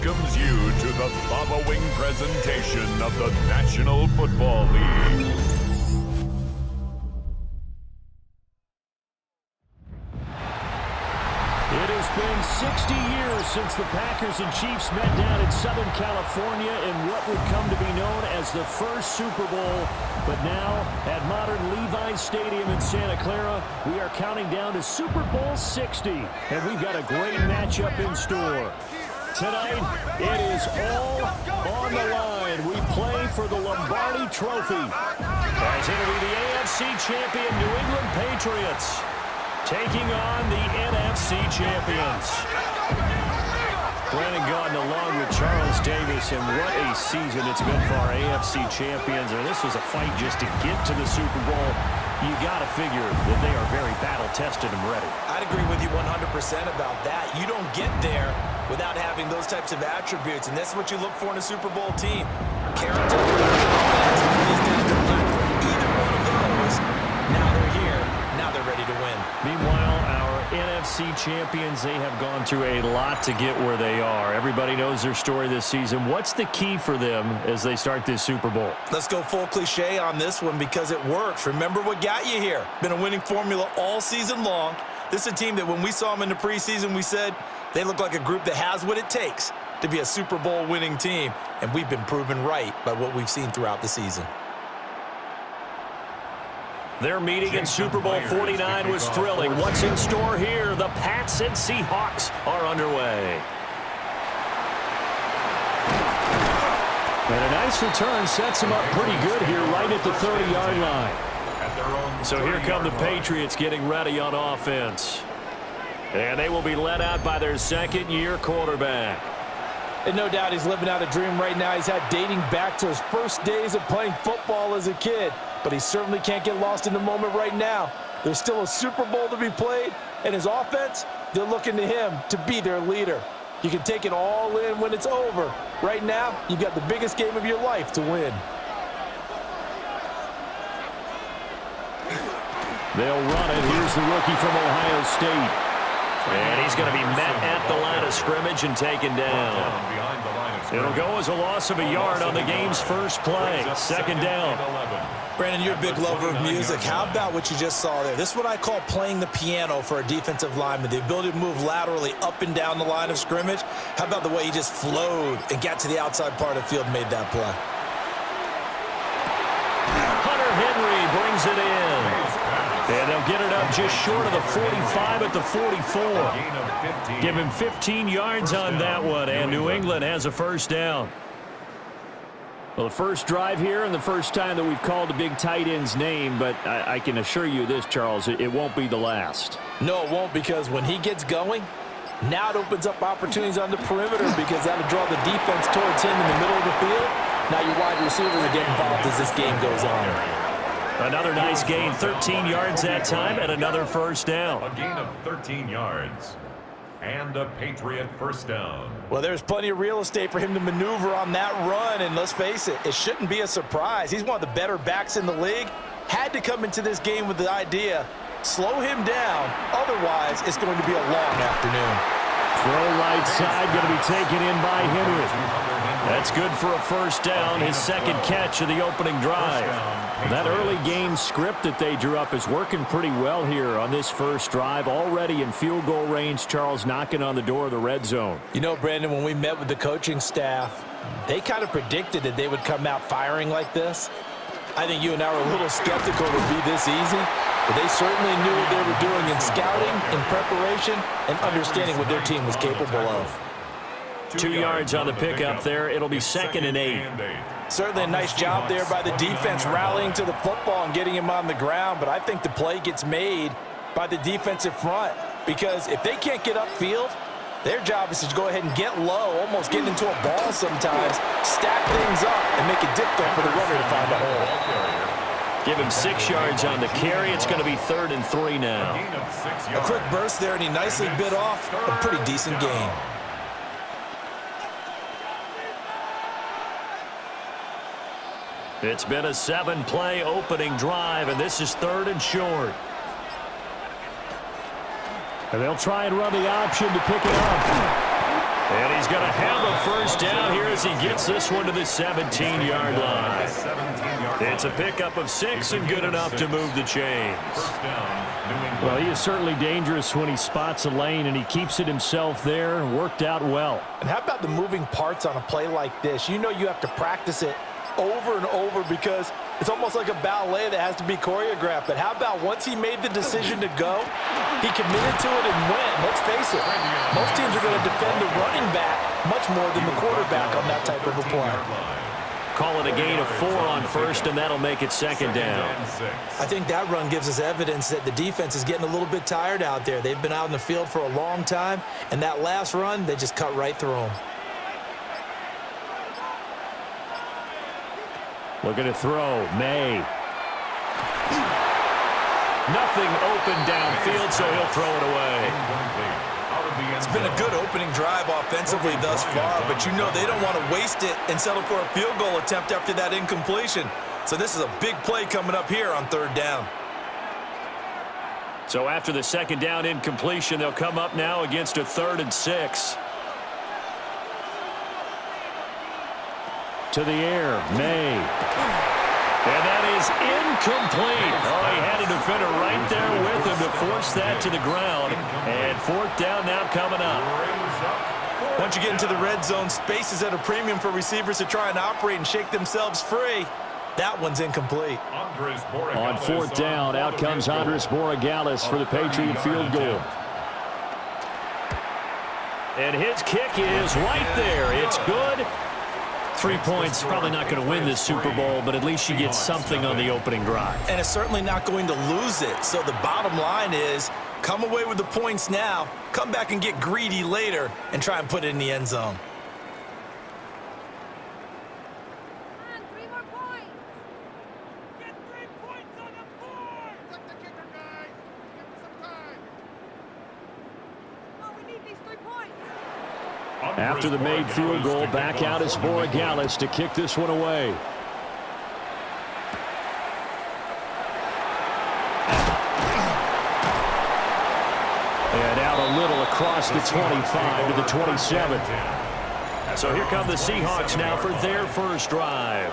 welcomes you to the following presentation of the National Football League. It has been 60 years since the Packers and Chiefs met down in Southern California in what would come to be known as the first Super Bowl. But now, at modern Levi's Stadium in Santa Clara, we are counting down to Super Bowl 60. And we've got a great matchup in store. Tonight, it is all on the line. We play for the Lombardi Trophy. As it'll be the AFC champion New England Patriots taking on the NFC champions. Brandon Gaudin along with Charles Davis, and what a season it's been for our AFC champions. And this was a fight just to get to the Super Bowl. You got to figure that they are very battle-tested and ready. I'd agree with you 100% about that. You don't get there without having those types of attributes, and that's what you look for in a Super Bowl team. Character, confidence. These guys don't lack for either one of those. Now they're here. Now they're ready to win. Meanwhile, our NFC champions, they have gone through a lot to get where they are. Everybody knows their story this season. What's the key for them as they start this Super Bowl? Let's go full cliche on this one because it works. Remember what got you here. Been a winning formula all season long. This is a team that when we saw them in the preseason, we said they look like a group that has what it takes to be a Super Bowl winning team. And we've been proven right by what we've seen throughout the season. Their meeting in Super Bowl 49 was thrilling. What's in store here? The Pats and Seahawks are underway. And a nice return sets them up pretty good here right at the 30-yard line. So here come the Patriots getting ready on offense. And they will be led out by their second-year quarterback. And no doubt he's living out a dream right now. He's had dating back to his first days of playing football as a kid. But he certainly can't get lost in the moment right now. There's still a Super Bowl to be played, and his offense, they're looking to him to be their leader. You can take it all in when it's over. Right now, you've got the biggest game of your life to win. They'll run it. Here's the rookie from Ohio State. And he's going to be met at the line of scrimmage and taken down. It'll go as a loss of a yard on the game's first play. Second down. Brandon, you're a big lover of music. How about what you just saw there? This is what I call playing the piano for a defensive lineman. The ability to move laterally up and down the line of scrimmage. How about the way he just flowed and got to the outside part of the field and made that play? Hunter Henry brings it in. And they'll get it up just short of the 45 at the 44. Give him 15 yards on that one, and New England has a first down. Well, the first drive here and the first time that we've called a big tight end's name, but I can assure you this, Charles, it won't be the last. No, it won't, because when he gets going, now it opens up opportunities on the perimeter because that'll draw the defense towards him in the middle of the field. Now your wide receivers are getting involved as this game goes on. Another nice gain, 13 yards that time, and another first down. A gain of 13 yards. And a Patriot first down. Well, there's plenty of real estate for him to maneuver on that run, and let's face it, it shouldn't be a surprise. He's one of the better backs in the league. Had to come into this game with the idea, slow him down, otherwise it's going to be a long afternoon. Throw right side, going to be taken in by Henry. That's good for a first down, his second catch of the opening drive. That early game script that they drew up is working pretty well here on this first drive. Already in field goal range, Charles knocking on the door of the red zone. You know, Brandon, when we met with the coaching staff, they kind of predicted that they would come out firing like this. I think you and I were a little skeptical it would be this easy, but they certainly knew what they were doing in scouting, in preparation, and understanding what their team was capable of. 2 yards on the pickup there. It'll be 2nd and 8. Certainly a nice job there by the defense rallying to the football and getting him on the ground, but I think the play gets made by the defensive front because if they can't get upfield, their job is to go ahead and get low, almost get into a ball sometimes, stack things up, and make it difficult for the runner to find a hole. Give him 6 yards on the carry. It's going to be 3rd and 3 now. A quick burst there, and he nicely bit off a pretty decent gain. It's been a 7-play opening drive, and this is 3rd and short. And they'll try and run the option to pick it up. And he's going to have a first down here as he gets this one to the 17-yard line. It's a pickup of 6 and good enough to move the chains. Well, he is certainly dangerous when he spots a lane, and he keeps it himself there. Worked out well. And how about the moving parts on a play like this? You know you have to practice it over and over because it's almost like a ballet that has to be choreographed. But how about once he made the decision to go, he committed to it and went. Let's face it, most teams are going to defend the running back much more than the quarterback on that type of a play. Call it a gain of 4 on first, and that'll make it second down. I think that run gives us evidence that the defense is getting a little bit tired out there. They've been out in the field for a long time, and that last run, they just cut right through them. Looking to throw. May. Nothing open downfield, so he'll throw it away. It's been a good opening drive offensively thus far, but you know they don't want to waste it and settle for a field goal attempt after that incompletion. So this is a big play coming up here on third down. So after the second down incompletion, they'll come up now against a 3rd and 6. To the air, May. And that is incomplete. Oh, he had a defender right there with him to force that to the ground. And 4th down now coming up. Once you get into the red zone, space is at a premium for receivers to try and operate and shake themselves free. That one's incomplete. On 4th down, out comes Andres Borregales for the Patriot field goal. And his kick is right there. It's good. 3 points, probably not going to win this Super Bowl, but at least you get something on the opening drive. And it's certainly not going to lose it. So the bottom line is, come away with the points now, come back and get greedy later, and try and put it in the end zone. Come on, 3 more points. Get 3 points on the board. Let the kicker, guys. Give him some time. Oh, we need these 3 points. After the made field goal, back out is Borregales to kick this one away. And out a little across the 25 to the 27. So here come the Seahawks now for their first drive.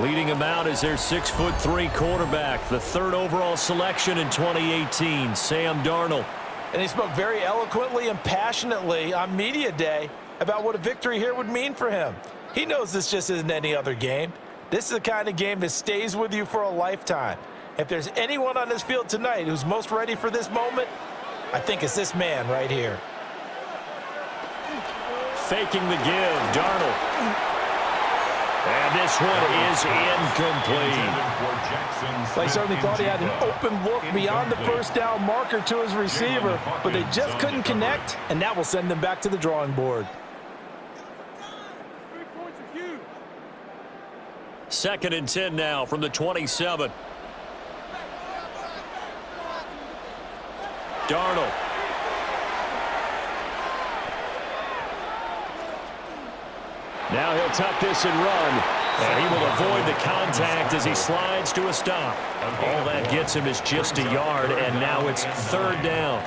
Leading them out is their 6'3" quarterback, the 3rd overall selection in 2018, Sam Darnold. And he spoke very eloquently and passionately on media day about what a victory here would mean for him. He knows this just isn't any other game. This is the kind of game that stays with you for a lifetime. If there's anyone on this field tonight who's most ready for this moment, I think it's this man right here. Faking the give, Darnold. And this one is incomplete. They certainly thought he had an open look beyond the first down marker to his receiver, but they just couldn't connect, and that will send them back to the drawing board. 3 points are huge. 2nd and 10 now from the 27. Darnold. Now he'll tuck this and run. And he will avoid the contact as he slides to a stop. All that gets him is just a yard, and now it's 3rd down.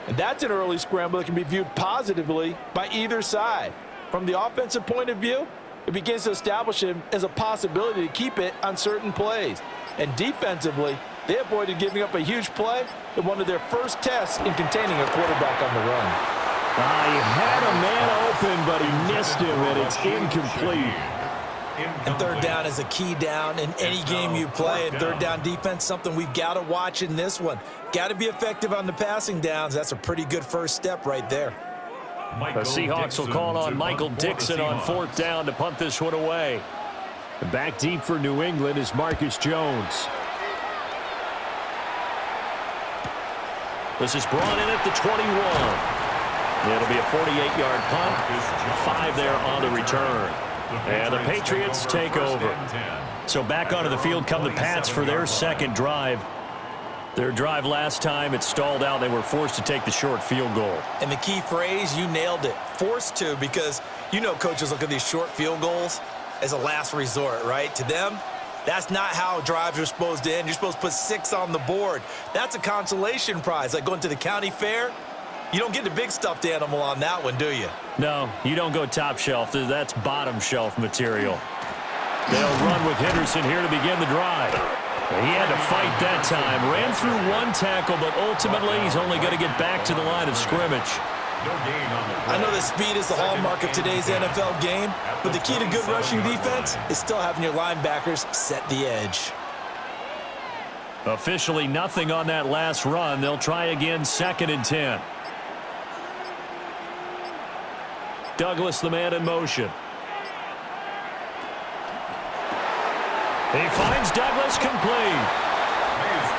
And that's an early scramble that can be viewed positively by either side. From the offensive point of view, it begins to establish him as a possibility to keep it on certain plays. And defensively, they avoided giving up a huge play in one of their first tests in containing a quarterback on the run. He had a man open, but he missed him, and it's incomplete. And 3rd down is a key down in any game you play. And 3rd down defense, something we've got to watch in this one. Got to be effective on the passing downs. That's a pretty good first step right there. The Seahawks will call on Michael Dixon on 4th down to punt this one away. Back deep for New England is Marcus Jones. This is brought in at the 21. It'll be a 48-yard punt. 5 there on the return. And the Patriots take over. So back onto the field come the Pats for their second drive. Their drive last time, it stalled out. They were forced to take the short field goal. And the key phrase, you nailed it. Forced to, because you know coaches look at these short field goals as a last resort, right? To them, that's not how drives are supposed to end. You're supposed to put 6 on the board. That's a consolation prize, like going to the county fair. You don't get the big stuffed animal on that one, do you? No, you don't go top shelf. That's bottom shelf material. They'll run with Henderson here to begin the drive. He had to fight that time. Ran through one tackle, but ultimately he's only going to get back to the line of scrimmage. I know that speed is the hallmark of today's NFL game, but the key to good rushing defense is still having your linebackers set the edge. Officially nothing on that last run. They'll try again, 2nd and 10. Douglas, the man in motion. He finds Douglas complete.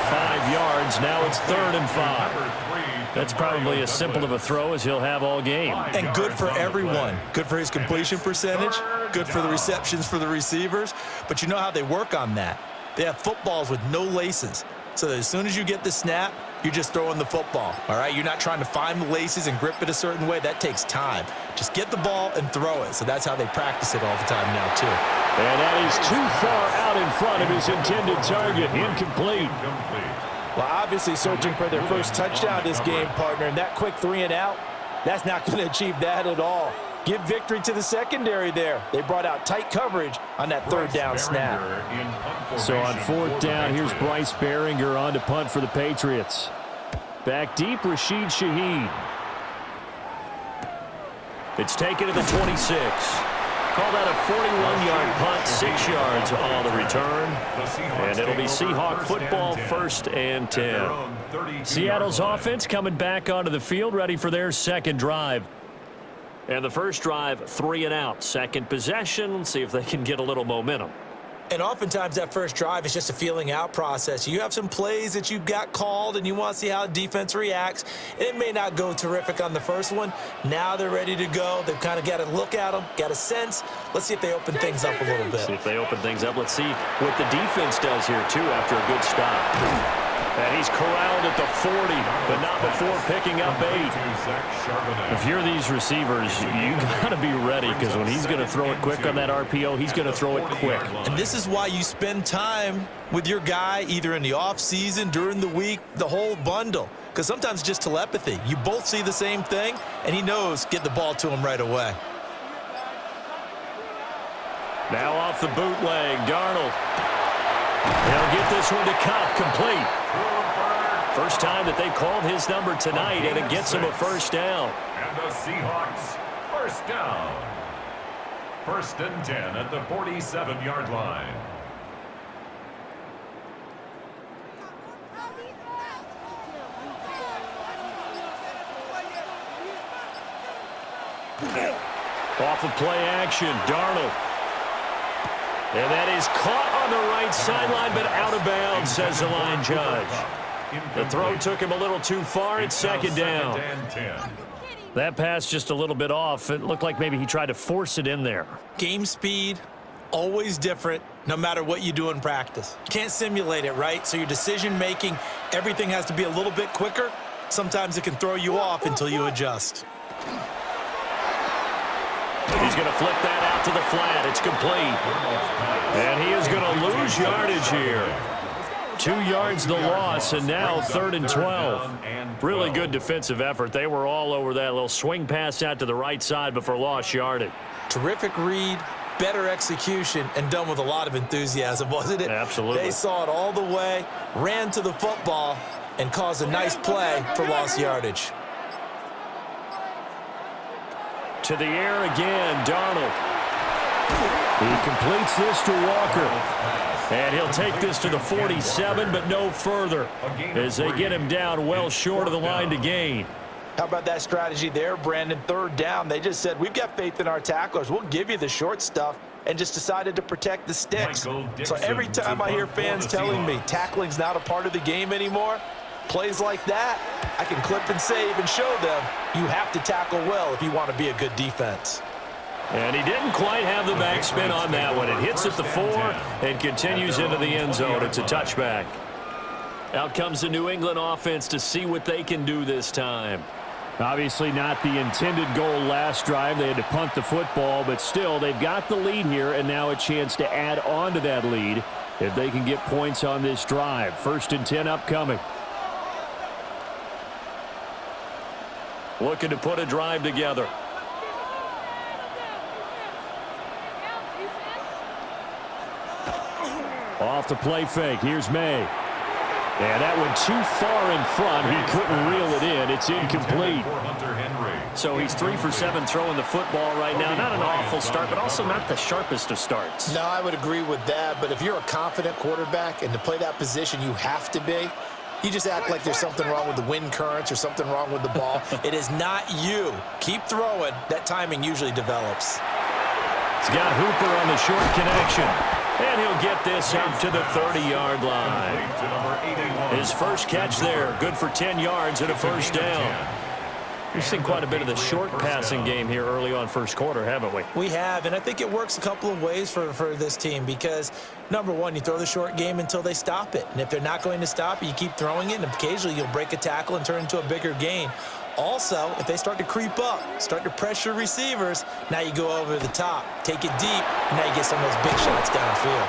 5 yards. Now it's 3rd and 5. That's probably as simple of a throw as he'll have all game. And good for everyone. Good for his completion percentage. Good for the receptions for the receivers. But you know how they work on that. They have footballs with no laces. So that as soon as you get the snap, you're just throwing the football. All right? You're not trying to find the laces and grip it a certain way. That takes time. Just get the ball and throw it. So that's how they practice it all the time now, too. And that is too far out in front of his intended target. Incomplete. Well, obviously searching for their first touchdown this game, partner, and that quick 3 and out, that's not going to achieve that at all. Give victory to the secondary there. They brought out tight coverage on that 3rd down snap. So on 4th down, here's Bryce Behringer on to punt for the Patriots. Back deep, Rashid Shaheed. It's taken to the 26. Call that a 41-yard punt, 6 yards on the return. And it'll be Seahawk football, 1st and 10. Seattle's offense coming back onto the field, ready for their 2nd drive. And the first drive, 3 and out. 2nd possession, let's see if they can get a little momentum. And oftentimes that first drive is just a feeling out process. You have some plays that you've got called and you want to see how the defense reacts. It may not go terrific on the first one. Now they're ready to go. They've kind of got to look at them, got a sense. Let's see if they open things up a little bit. See if they open things up. Let's see what the defense does here, too, after a good stop. And he's corralled at the 40, but not before picking up 8. If you're these receivers, you got to be ready, because when he's going to throw it quick on that RPO, he's going to throw it quick. And this is why you spend time with your guy either in the offseason, during the week, the whole bundle. Because sometimes just telepathy. You both see the same thing, and he knows get the ball to him right away. Now off the bootleg, Darnold. He'll get this one to Cup, complete. First time that they've called his number tonight, and it gets him a first down. And the Seahawks, first down. 1st and 10 at the 47-yard line. Off of play action, Darnold. And that is caught on the right sideline, but out of bounds, says the line judge. The throw took him a little too far. It's 2nd down. That pass just a little bit off. It looked like maybe he tried to force it in there. Game speed, always different, no matter what you do in practice. Can't simulate it, right? So your decision-making, everything has to be a little bit quicker. Sometimes it can throw you off until you adjust. He's going to flip that out to the flat. It's complete. And he is going to lose yardage here. 2 yards the loss, and now 3rd and 12. Really good defensive effort. They were all over that little swing pass out to the right side before lost yardage. Terrific read, better execution, and done with a lot of enthusiasm, wasn't it? Absolutely. They saw it all the way, ran to the football, and caused a nice play for lost yardage. To the air again, Darnold. He completes this to Walker. And he'll take this to the 47, but no further, as they get him down well short of the line to gain. How about that strategy there, Brandon? 3rd down, they just said, we've got faith in our tacklers. We'll give you the short stuff, and just decided to protect the sticks. So every time I hear fans telling me tackling's not a part of the game anymore, plays like that, I can clip and save and show them you have to tackle well if you want to be a good defense. And he didn't quite have the backspin on that one. It hits at the 4 and continues into the end zone. It's a touchback. Out comes the New England offense to see what they can do this time. Obviously not the intended goal last drive. They had to punt the football, but still they've got the lead here, and now a chance to add on to that lead if they can get points on this drive. 1st and 10 upcoming. Looking to put a drive together. Off the play fake. Here's May. And that went too far in front. He couldn't reel it in. It's incomplete. So he's 3 for 7 throwing the football right now. Not an awful start, but also not the sharpest of starts. No, I would agree with that. But if you're a confident quarterback and to play that position, you have to be. You just act like there's something wrong with the wind currents or something wrong with the ball. It is not you. Keep throwing. That timing usually develops. He's got Hooper on the short connection. And he'll get this up to the 30-yard line. His first catch there, good for 10 yards and a first down. We've seen quite a bit of the short passing game here early on first quarter, haven't we? We have, and I think it works a couple of ways for this team because, number one, you throw the short game until they stop it. And if they're not going to stop it, you keep throwing it, and occasionally you'll break a tackle and turn into a bigger gain. Also, if they start to creep up, start to pressure receivers, now you go over the top, take it deep, and now you get some of those big shots downfield.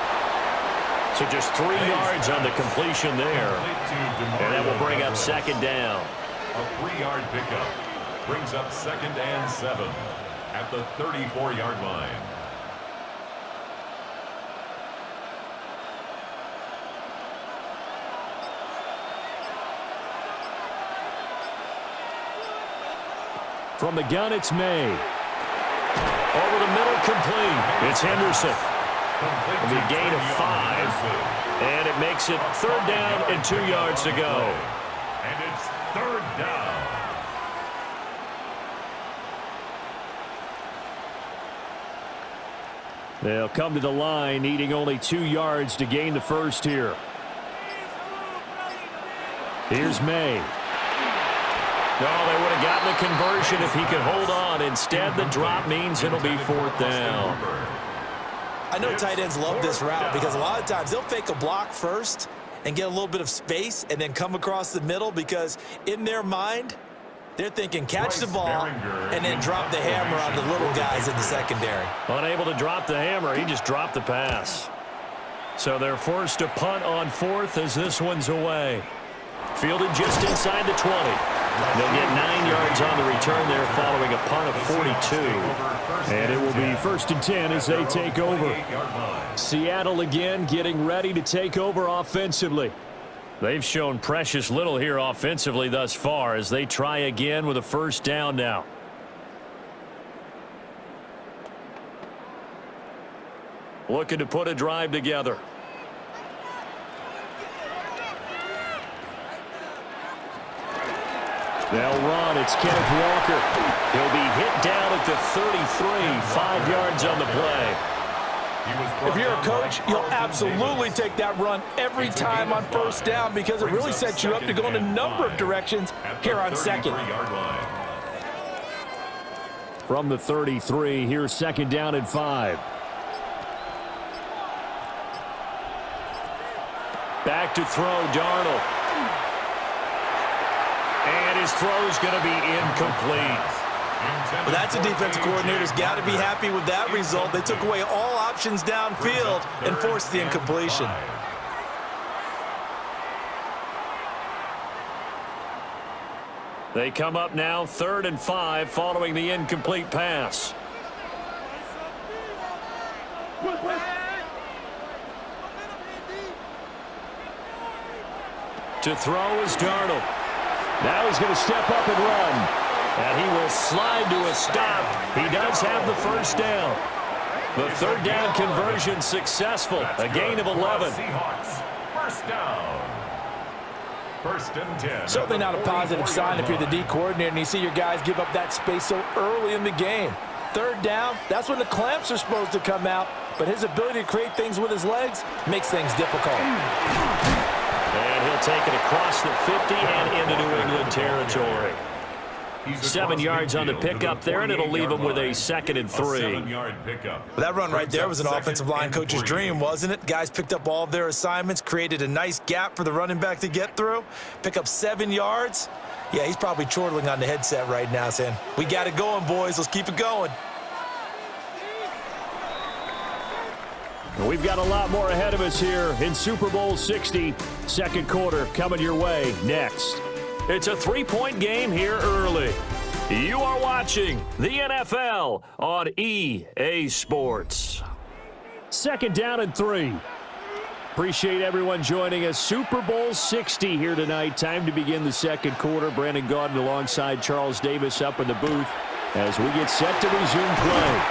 So just 3 yards on the completion there. And that will bring up second down. A 3-yard pickup brings up 2nd and 7 at the 34-yard line. From the gun, it's May. Over the middle, complete. It's Henderson. The gain of 5. And it makes it 3rd down and 2 yards to go. And it's 3rd down. They'll come to the line, needing only 2 yards to gain the first here. Here's May. Oh, they would have gotten the conversion if he could hold on. Instead, the drop means it'll be 4th down. I know tight ends love this route because a lot of times they'll fake a block first and get a little bit of space and then come across the middle because in their mind, they're thinking catch the ball and then drop the hammer on the little guys in the secondary. Unable to drop the hammer, he just dropped the pass. So they're forced to punt on 4th as this one's away. Fielded just inside the 20. They'll get 9 yards on the return there following a punt of 42. And it will be 1st and 10 as they take over. Seattle again getting ready to take over offensively. They've shown precious little here offensively thus far as they try again with a 1st down now. Looking to put a drive together. They'll run. It's Kenneth Walker. He'll be hit down at the 33, 5 yards on the play. If you're a coach, you'll absolutely take that run every time on 1st down because it really sets you up to go in a number of directions here on 2nd. From the 33, here's 2nd down and 5. Back to throw, Darnold. And his throw's going to be incomplete. Well, that's a defensive coordinator's got to be happy with that result. They took away all options downfield and forced the incompletion. They come up now 3rd and 5 following the incomplete pass. To throw is Darnold. Now he's going to step up and run. And he will slide to a stop. He does have the 1st down. The 3rd down conversion successful. A gain of 11. Seahawks, 1st down. 1st and 10. Certainly not a positive sign if you're the D coordinator and you see your guys give up that space so early in the game. 3rd down, that's when the clamps are supposed to come out. But his ability to create things with his legs makes things difficult. And he'll take it across the 50 and into New England territory. 7 yards on the pickup there, and it'll leave him with a 2nd and 3. 7-yard pickup. That run right there was an offensive line coach's dream, wasn't it? Guys picked up all of their assignments, created a nice gap for the running back to get through, pick up 7 yards. Yeah, he's probably chortling on the headset right now saying, we got it going, boys. Let's keep it going. We've got a lot more ahead of us here in Super Bowl 60. 2nd quarter coming your way next. It's a 3-point game here early. You are watching the NFL on EA Sports. Second down and 3. Appreciate everyone joining us. Super Bowl 60 here tonight. Time to begin the second quarter. Brandon Gaudin alongside Charles Davis up in the booth as we get set to resume play.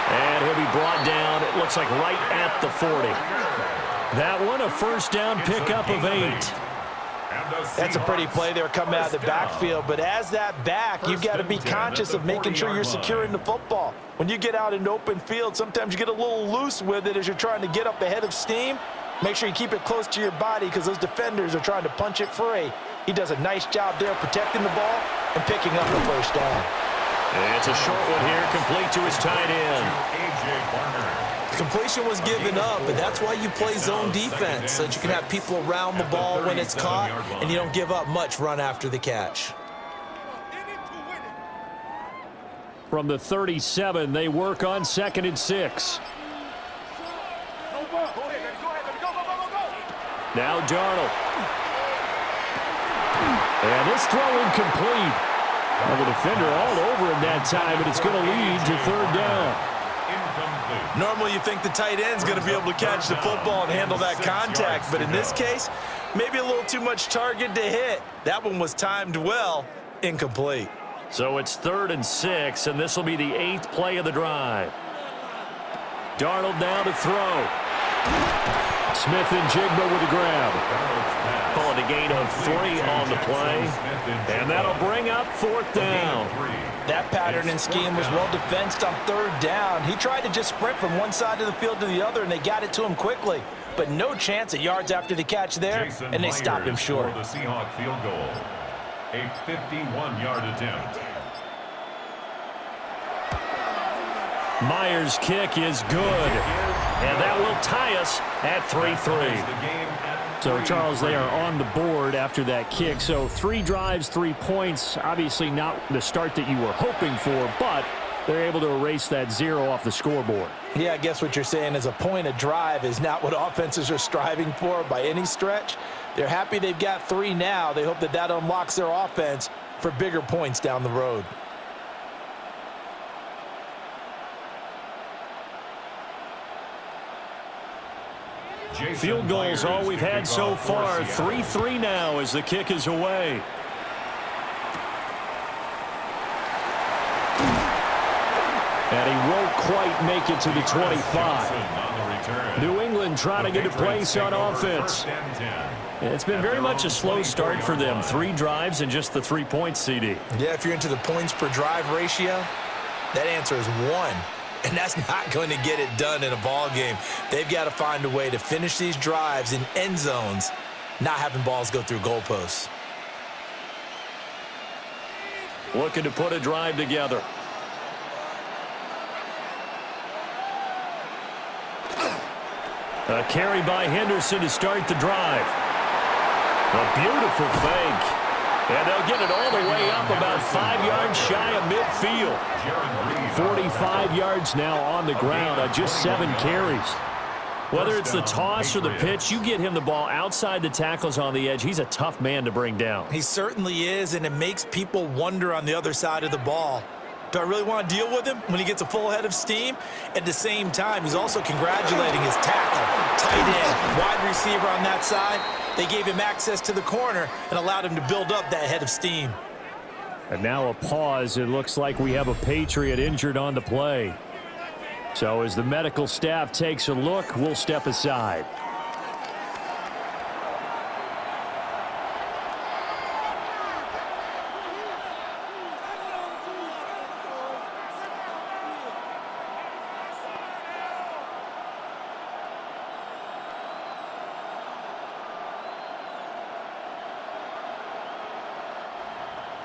And he'll be brought down, it looks like right at the 40. That one, a first down pickup of 8. That's a pretty play there coming out of the backfield, but as that back, you've got to be conscious of making sure you're securing the football. When you get out in open field, sometimes you get a little loose with it as you're trying to get up ahead of steam. Make sure you keep it close to your body because those defenders are trying to punch it free. He does a nice job there protecting the ball and picking up the first down. It's a short one here, complete to his tight end. Completion was given up, but that's why you play zone defense, so that you can have people around the ball when it's caught, and you don't give up much run after the catch. From the 37, they work on 2nd and 6. Now Darnold. And this throw incomplete. Well, the defender all over him that time, but it's going to lead to 3rd down. Normally you think the tight end's going to be able to catch the football and handle that contact, but in this case, maybe a little too much target to hit. That one was timed well, incomplete. So it's 3rd and 6, and this will be the 8th play of the drive. Darnold now to throw. Smith and Jigba with a grab. Call it a gain of 3 on the play, and that'll bring up 4th down. That pattern and scheme was well defensed on 3rd down. He tried to just sprint from one side of the field to the other, and they got it to him quickly. But no chance at yards after the catch there, and they stopped him short. For the Seahawks field goal, a 51-yard attempt. Myers' kick is good, and that will tie us at 3-3. So, Charles, they are on the board after that kick. So 3 drives, 3 points. Obviously not the start that you were hoping for, but they're able to erase that 0 off the scoreboard. Yeah, I guess what you're saying is a point a drive is not what offenses are striving for by any stretch. They're happy they've got 3 now. They hope that that unlocks their offense for bigger points down the road. Field goals all we've had so far. 3-3 now as the kick is away. And he won't quite make it to the 25. New England trying to get a place on offense. It's been very much a slow start for them. 3 drives and just the 3 points, CD. Yeah, if you're into the points per drive ratio, that answer is 1. And that's not going to get it done in a ball game. They've got to find a way to finish these drives in end zones, not having balls go through goalposts. Looking to put a drive together. A carry by Henderson to start the drive. A beautiful fake. And they'll get it all the way up about 5 yards shy of midfield. 45 yards now on the ground on just 7 carries. Whether it's the toss or the pitch, you get him the ball outside the tackles on the edge. He's a tough man to bring down. He certainly is, and it makes people wonder on the other side of the ball. Do I really want to deal with him when he gets a full head of steam? At the same time, he's also congratulating his tackle, tight end, wide receiver on that side. They gave him access to the corner and allowed him to build up that head of steam. And now a pause. It looks like we have a Patriot injured on the play. So as the medical staff takes a look, we'll step aside.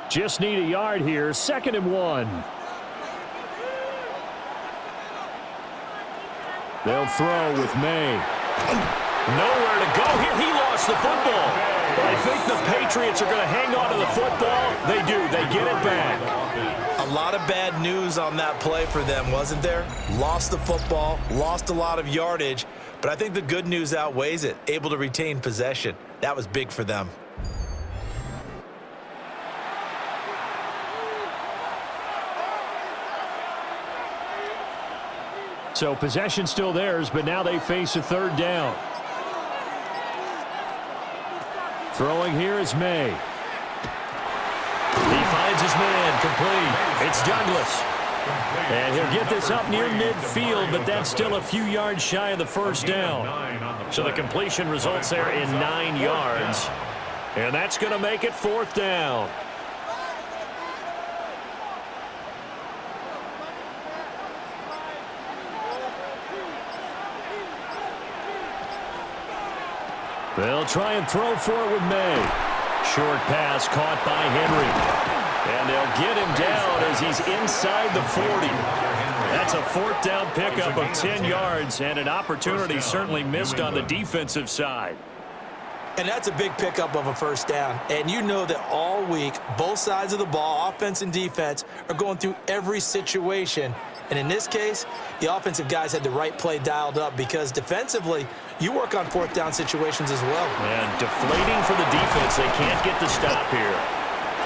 Just need a yard here. 2nd and 1. They'll throw with May. Nowhere to go here. He lost the football. I think the Patriots are going to hang on to the football. They do. They get it back. A lot of bad news on that play for them, wasn't there? Lost the football, lost a lot of yardage, but I think the good news outweighs it. Able to retain possession. That was big for them. So possession still theirs, but now they face a third down. Throwing here is May. He finds his man, complete. It's Douglas. And he'll get this up near midfield, but that's still a few yards shy of the first down. So the completion results there in 9 yards. And that's going to make it 4th down. They'll try and throw for it with May. Short pass caught by Henry. And they'll get him down as he's inside the 40. That's a 4th down pickup of 10 yards and an opportunity certainly missed on the defensive side. And that's a big pickup of a 1st down. And you know that all week, both sides of the ball, offense and defense, are going through every situation. And in this case, the offensive guys had the right play dialed up because defensively, you work on 4th down situations as well. And deflating for the defense. They can't get the stop here.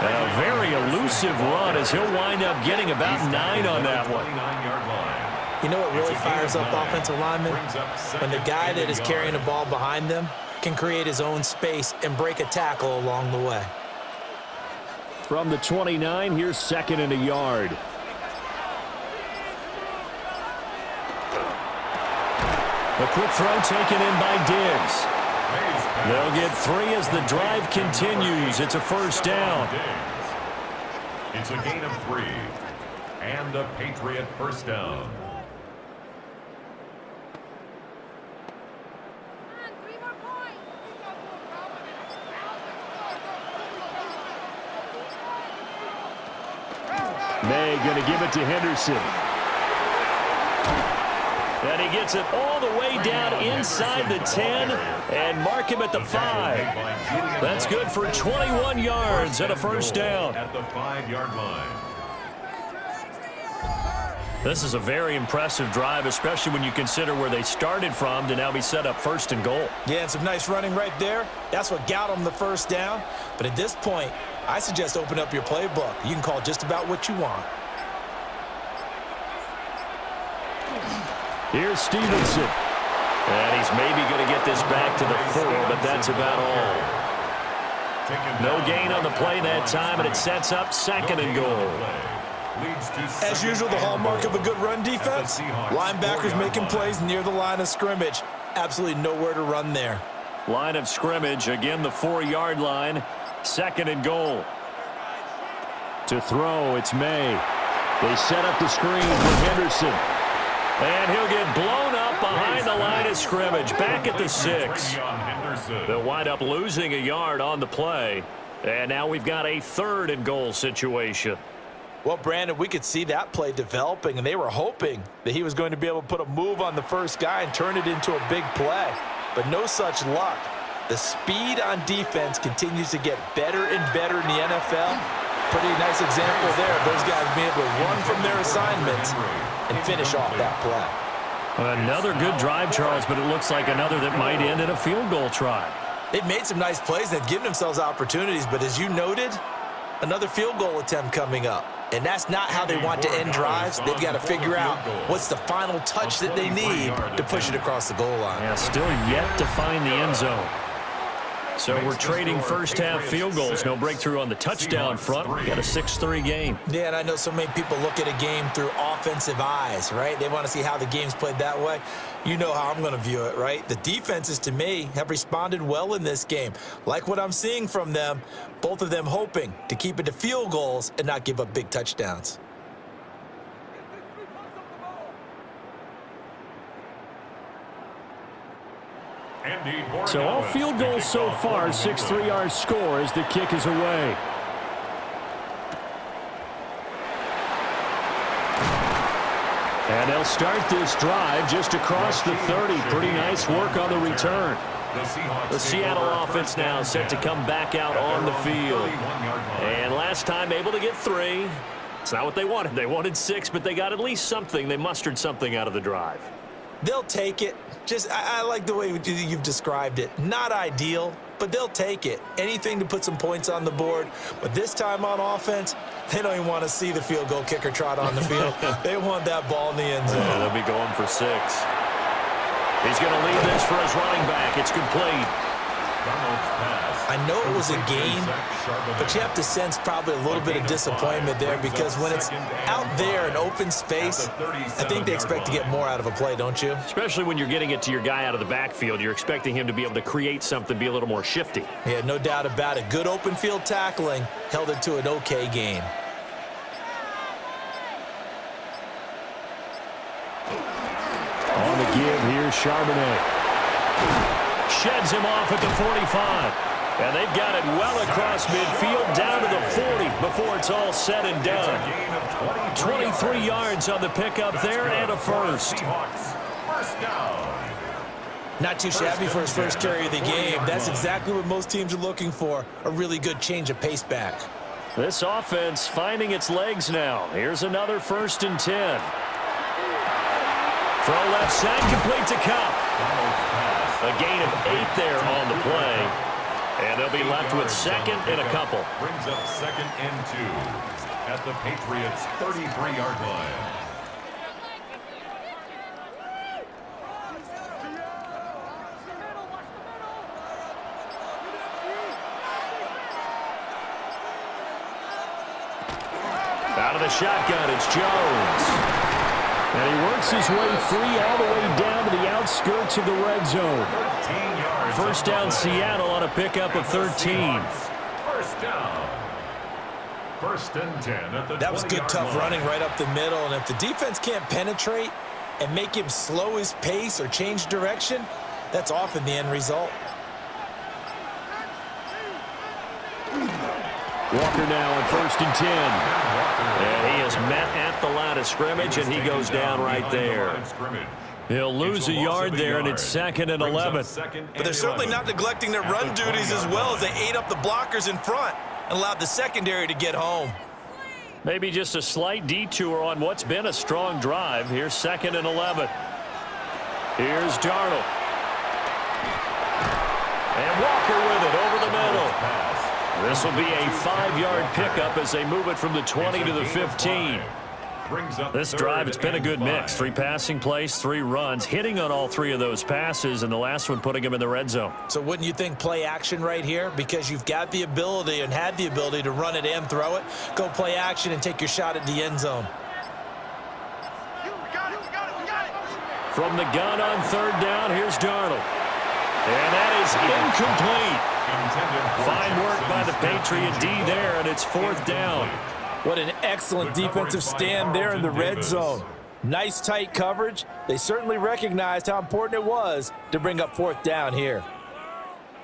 And a very elusive run as he'll wind up getting about 9 on that one. You know what really fires up offensive linemen? When the guy that is carrying the ball behind them can create his own space and break a tackle along the way. From the 29, here's 2nd and a yard. A quick throw taken in by Diggs. They'll get 3 as the drive continues. It's a 1st down. It's a gain of 3 and a Patriot 1st down. May going to give it to Henderson. And he gets it all the way down inside the 10 and mark him at the 5. That's good for 21 yards and a 1st down. At the 5-yard line. This is a very impressive drive, especially when you consider where they started from to now be set up 1st and goal. Yeah, and some nice running right there. That's what got them the 1st down. But at this point, I suggest open up your playbook. You can call just about what you want. Here's Stevenson. And he's maybe going to get this back to the 4, but that's about all. No gain on the play that time, and it sets up 2nd and goal. As usual, the hallmark of a good run defense, linebackers making plays near the line of scrimmage. Absolutely nowhere to run there. Line of scrimmage, again the 4-yard line, 2nd and goal. To throw, it's May. They set up the screen for Henderson. And he'll get blown up behind the line of scrimmage, back at the 6. They'll wind up losing a yard on the play. And now we've got a 3rd and goal situation. Well, Brandon, we could see that play developing, and they were hoping that he was going to be able to put a move on the first guy and turn it into a big play. But no such luck. The speed on defense continues to get better and better in the NFL. Pretty nice example there of those guys being able to run from their assignments and finish off that play. Another good drive, Charles, but it looks like another that might end in a field goal try. They've made some nice plays. They've given themselves opportunities, but as you noted, another field goal attempt coming up. And that's not how they want to end drives. They've got to figure out what's the final touch that they need to push it across the goal line. Yeah, still yet to find the end zone. So we're trading first half field goals. No breakthrough on the touchdown front. We got a 6-3 game. Yeah, and I know so many people look at a game through offensive eyes, right? They want to see how the game's played that way. You know how I'm going to view it, right? The defenses, to me, have responded well in this game. Like what I'm seeing from them, both of them hoping to keep it to field goals and not give up big touchdowns. So all field goals so far, 6-3 our score as the kick is away. And they'll start this drive just across the 30. Pretty nice work on the return. The Seattle offense now set to come back out on the field. And last time able to get 3. It's not what they wanted. They wanted 6, but they got at least something. They mustered something out of the drive. They'll take it. I like the way you've described it. Not ideal, but they'll take it. Anything to put some points on the board. But this time on offense, they don't even want to see the field goal kicker trot on the field. They want that ball in the end zone. Yeah, they'll be going for 6. He's going to lead this for his running back. It's complete. I know it was a game, but you have to sense probably a little bit of disappointment there because when it's out there in open space, I think they expect to get more out of a play, don't you? Especially when you're getting it to your guy out of the backfield. You're expecting him to be able to create something, be a little more shifty. Yeah, no doubt about it. Good open field tackling held it to an okay game. On the give, here's Charbonnet. Sheds him off at the 45. And they've got it well across midfield, down to the 40 before it's all said and done. 23 yards on the pickup there and a first. Not too shabby for his first carry of the game. That's exactly what most teams are looking for, a really good change of pace back. This offense finding its legs now. Here's another 1st and 10. Throw left side, complete to Cup. A gain of 8 there on the play. And they'll be left with 2nd and a couple. Brings up 2nd and 2 at the Patriots' 33-yard line. Out of the shotgun, it's Jones. And he works his way free all the way down to the outskirts of the red zone. 13 yards. First down, Seattle on a pickup of 13. First down. 1st and 10 at the 20-yard line. That was good, tough running right up the middle. And if the defense can't penetrate and make him slow his pace or change direction, that's often the end result. Walker now on 1st and 10. And he is met at the line of scrimmage, and he goes down right there. He'll lose a yard there, and it's 2nd and 11. But they're certainly not neglecting their run duties as well as they ate up the blockers in front and allowed the secondary to get home. Maybe just a slight detour on what's been a strong drive. Here's 2nd and 11. Here's Darnold. And Walker with it over the middle. This will be a 5-yard pickup as they move it from the 20 to the 15. This drive, it's been a good mix. 3 passing plays, 3 runs, hitting on all 3 of those passes, and the last one putting them in the red zone. So wouldn't you think play action right here? Because you've got the ability and had the ability to run it and throw it. Go play action and take your shot at the end zone. From the gun on 3rd down, here's Darnold. And that is incomplete. Fine work by the Patriot D there, and it's 4th down. What an excellent defensive stand there in the red zone. Nice tight coverage. They certainly recognized how important it was to bring up 4th down here.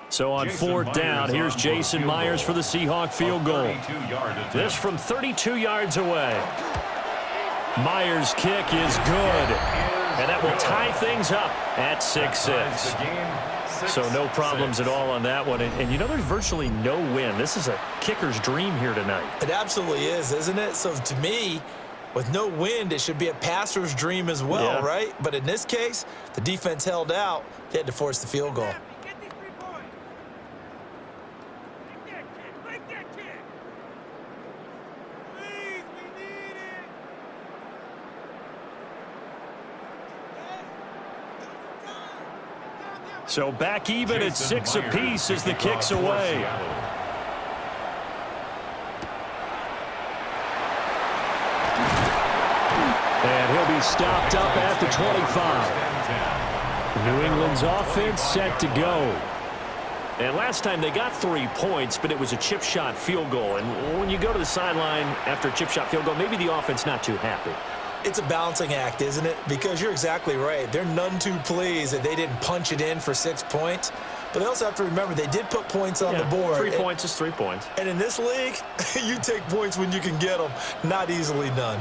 So on 4th down, here's Jason Myers for the Seahawk field goal. This from 32 yards away. Myers' kick is good. And that will tie things up at 6-6. So no problems at all on that one. And you know, there's virtually no win. This is a kicker's dream here tonight. It absolutely is, isn't it? So to me, with no wind, it should be a passer's dream as well, right? But in this case, the defense held out. They had to force the field goal. So back even at 6 apiece as the kick's away. And he'll be stopped up at the 25. New England's offense set to go. And last time they got 3 points, but it was a chip shot field goal. And when you go to the sideline after a chip shot field goal, maybe the offense not too happy. It's a balancing act, isn't it? Because you're exactly right. They're none too pleased that they didn't punch it in for 6 points. But they also have to remember they did put points on the board. 3 points is 3 points. And in this league, you take points when you can get them. Not easily done.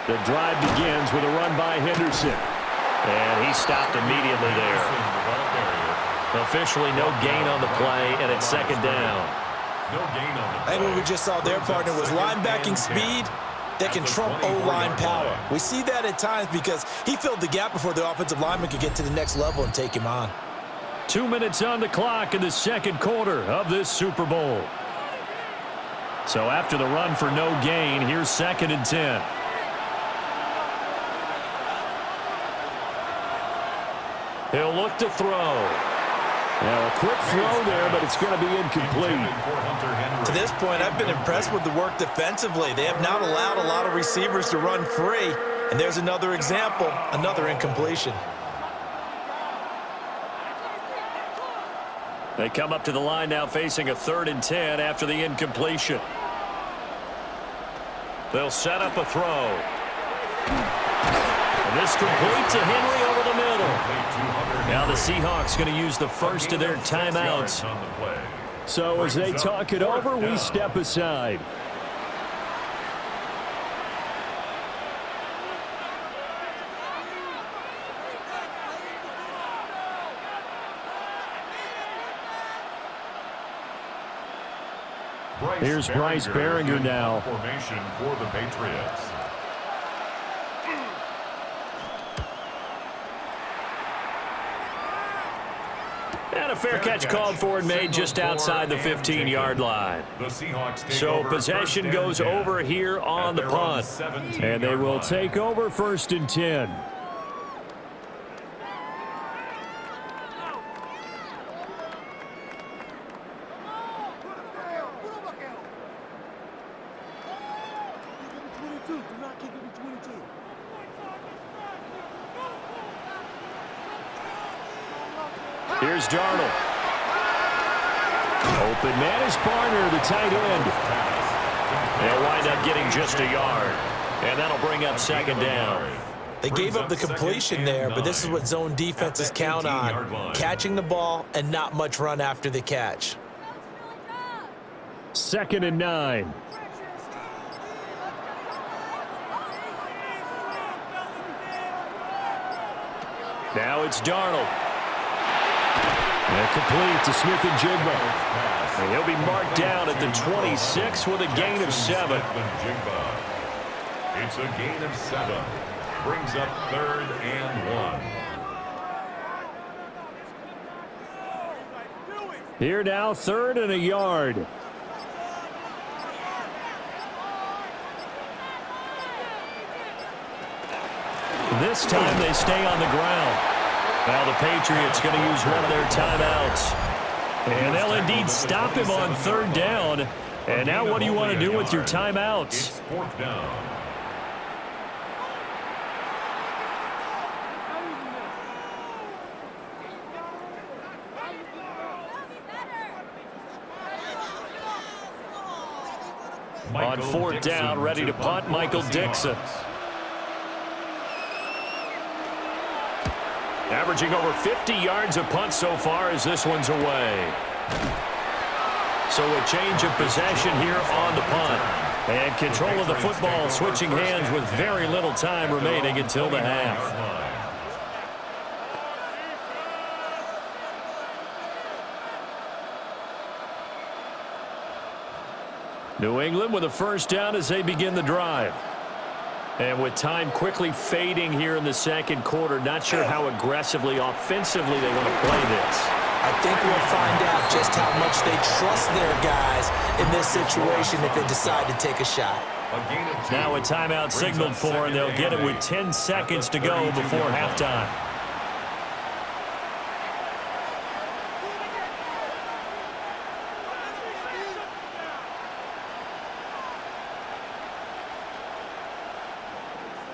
The drive begins with a run by Henderson. And he stopped immediately there. Officially no gain on the play, and it's 2nd down. I think what we just saw their partner was linebacking speed that can trump O-line power. We see that at times because he filled the gap before the offensive lineman could get to the next level and take him on. 2 minutes on the clock in the second quarter of this Super Bowl. So after the run for no gain, here's 2nd and 10. He'll look to throw. Now a quick throw there, but it's going to be incomplete. To this point, I've been impressed with the work defensively. They have not allowed a lot of receivers to run free. And there's another example, another incompletion. They come up to the line now facing a 3rd and 10 after the incompletion. They'll set up a throw. And this complete to Henry over the middle. Now the Seahawks going to use the first of their timeouts. So as they talk it over, we step aside. Here's Bryce Behringer now. Formation for the Patriots. And a fair catch called for and made just outside the 15-yard line. So possession goes over here on the punt. And they will take over 1st and 10. Here's Darnold. Open man is Barner, the tight end. They'll wind up getting just a yard. And that'll bring up 2nd down. They gave up the completion there, but this is what zone defenses count on. Catching the ball and not much run after the catch. 2nd and 9. Now it's Darnold. And complete to Smith and Jigba. And he'll be marked down at the 26 with a gain of 7. It's a gain of 7. Brings up 3rd and 1. Here now, 3rd and a yard. This time they stay on the ground. Now the Patriots going to use one of their timeouts. And they'll indeed stop him on 3rd down. And now what do you want to do with your timeouts? It's 4th down. On 4th down, ready to punt, Michael Dixon. Averaging over 50 yards a punt so far as this one's away. So a change of possession here on the punt. And control of the football switching hands with very little time remaining until the half. New England with a 1st down as they begin the drive. And with time quickly fading here in the 2nd quarter, not sure how aggressively, offensively they want to play this. I think we'll find out just how much they trust their guys in this situation if they decide to take a shot. Now a timeout signaled for, and they'll get it with 10 seconds to go before halftime.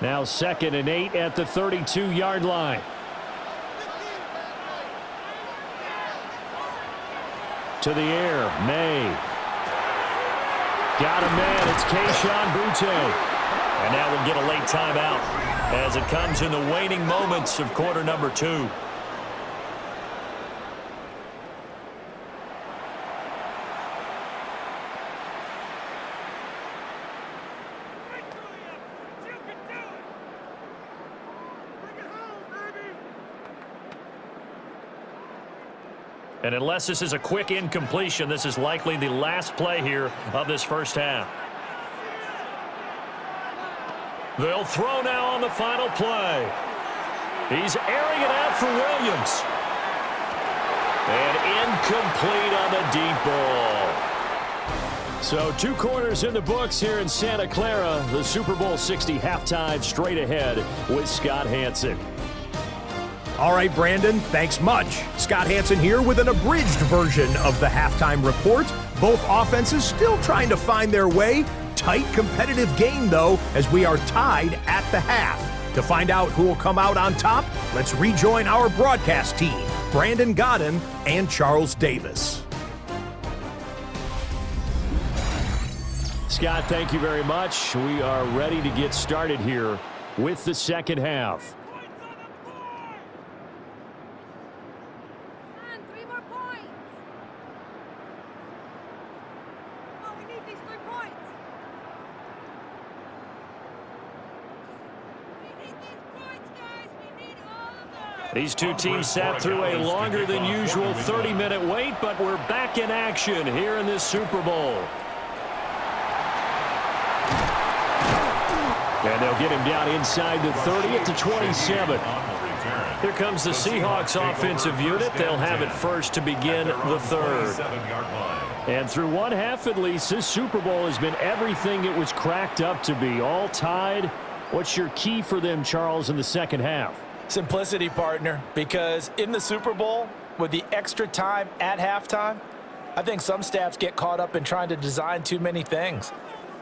Now 2nd and 8 at the 32-yard line. To the air, May. Got a man, it's Kayshon Boutte. And now we'll get a late timeout as it comes in the waning moments of quarter number 2. And unless this is a quick incompletion, this is likely the last play here of this 1st half. They'll throw now on the final play. He's airing it out for Williams. And incomplete on the deep ball. So 2 quarters in the books here in Santa Clara. The Super Bowl 60 halftime straight ahead with Scott Hanson. All right, Brandon, thanks much. Scott Hanson here with an abridged version of the halftime report. Both offenses still trying to find their way. Tight, competitive game, though, as we are tied at the half. To find out who will come out on top, let's rejoin our broadcast team, Brandon Godden and Charles Davis. Scott, thank you very much. We are ready to get started here with the second half. Come on, 3 more points. Come on, we need these 3 points. We need these points, guys. We need all of them. These 2 teams sat through a longer than usual 30-minute wait, but we're back in action here in this Super Bowl. And they'll get him down inside the 30 at the 27. Here comes the Seahawks offensive unit. They'll have it first to begin the third. And through one half at least, this Super Bowl has been everything it was cracked up to be. All tied. What's your key for them, Charles, in the second half? Simplicity, partner, because in the Super Bowl, with the extra time at halftime, I think some staffs get caught up in trying to design too many things.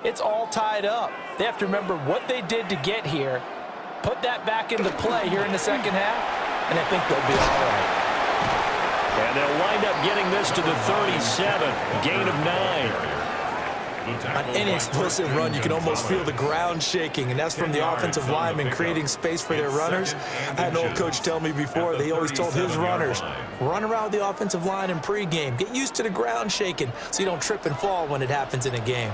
It's all tied up. They have to remember what they did to get here, put that back into play here in the second half, and I think they'll be all right. And they'll wind up getting this to the 37, gain of 9. On any explosive run, you can almost feel the ground shaking, and that's from the offensive linemen creating space for their runners. I had an old coach tell me before, they always told his runners, run around the offensive line in pregame. Get used to the ground shaking so you don't trip and fall when it happens in a game.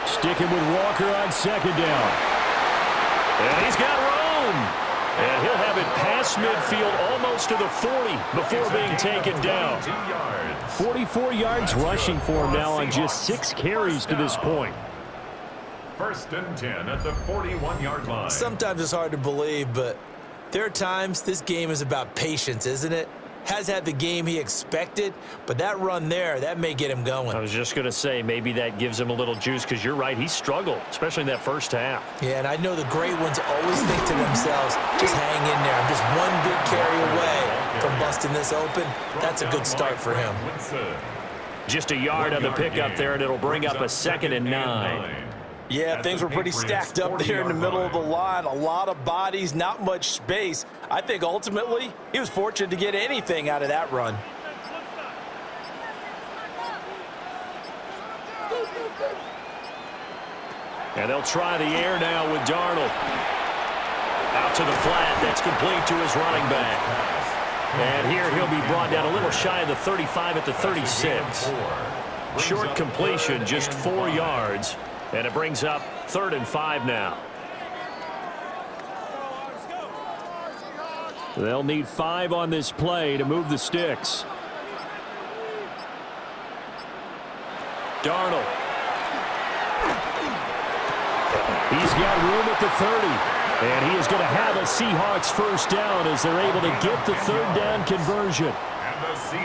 Sticking with Walker on second down. And he's got room. And he'll have it past midfield almost to the 40 before being taken down. 44 yards rushing for him now on just 6 carries to this point. First and 10 at the 41-yard line. Sometimes it's hard to believe, but there are times this game is about patience, isn't it? Has had the game he expected, but that run there, that may get him going. I was just going to say, maybe that gives him a little juice, because you're right, he struggled, especially in that first half. Yeah, and I know the great ones always think to themselves, just hang in there. I'm just one big carry away from busting this open. That's a good start for him. Just a yard on the pickup there, and it'll bring up a 2nd and 9. Yeah, things were pretty stacked up there in the middle of the line. A lot of bodies, not much space. I think ultimately he was fortunate to get anything out of that run. And they'll try the air now with Darnold. Out to the flat. That's complete to his running back. And here he'll be brought down a little shy of the 35 at the 36. Short completion, just 4 yards. And it brings up 3rd and 5 now. They'll need 5 on this play to move the sticks. Darnold. He's got room at the 30. And he is going to have a Seahawks first down as they're able to get the 3rd down conversion.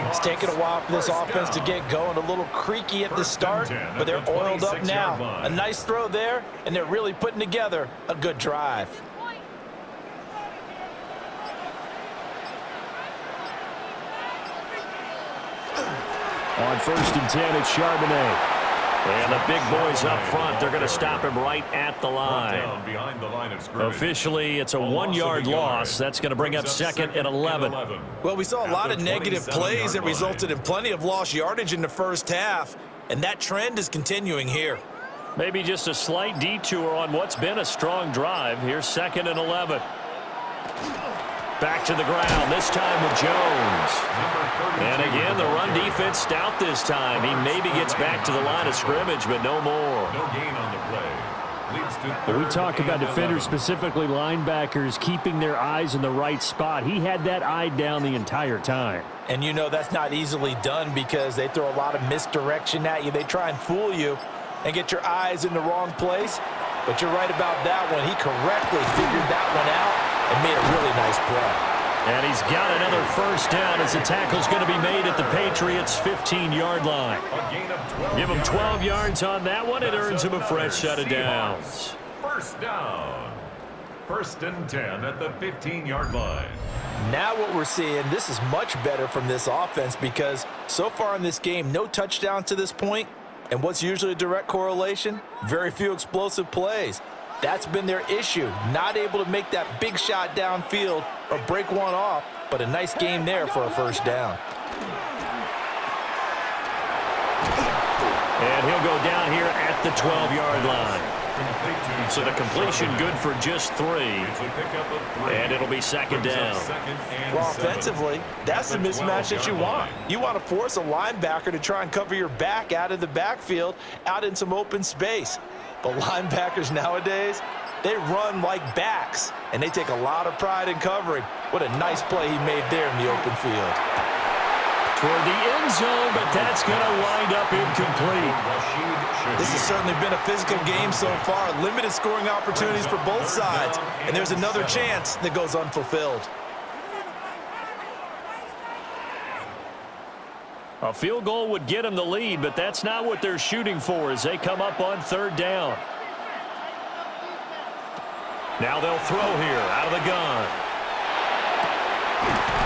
It's taken a while for this offense to get going. A little creaky at the start, but they're oiled up now. A nice throw there, and they're really putting together a good drive. On 1st and 10, it's Charbonnet. And the big boys up front, they're going to stop him right at the line. Officially, it's a 1-yard loss. That's going to bring up 2nd and 11. Well, we saw a lot of negative plays that resulted in plenty of lost yardage in the first half, and that trend is continuing here. Maybe just a slight detour on what's been a strong drive. Here's 2nd and 11. Back to the ground, this time with Jones. And again, the run defense stout this time. He maybe gets back to the line of scrimmage, but no more. No gain on the play. When we talk about defenders, specifically linebackers, keeping their eyes in the right spot. He had that eye down the entire time. And you know that's not easily done because they throw a lot of misdirection at you. They try and fool you. and get your eyes in the wrong place. But you're right about that one. He correctly figured that one out and made a really nice play. And he's got another first down as the tackle's going to be made at the Patriots' 15-yard line. Give him 12 yards on that one. It earns him a fresh set of downs. First down. 1st and 10 at the 15-yard line. Now what we're seeing, this is much better from this offense because so far in this game, no touchdowns to this point. And what's usually a direct correlation? Very few explosive plays. That's been their issue. Not able to make that big shot downfield or break one off, but a nice game there for a first down. And he'll go down here at the 12-yard line. So the completion good for just 3. And it'll be 2nd down. Well, offensively, that's the mismatch that you want. You want to force a linebacker to try and cover your back out of the backfield, out in some open space. But linebackers nowadays, they run like backs, and they take a lot of pride in covering. What a nice play he made there in the open field. Toward the end zone, but that's going to wind up incomplete. This has certainly been a physical game so far. Limited scoring opportunities for both sides. And there's another chance that goes unfulfilled. A field goal would get them the lead, but that's not what they're shooting for as they come up on 3rd down. Now they'll throw here out of the gun.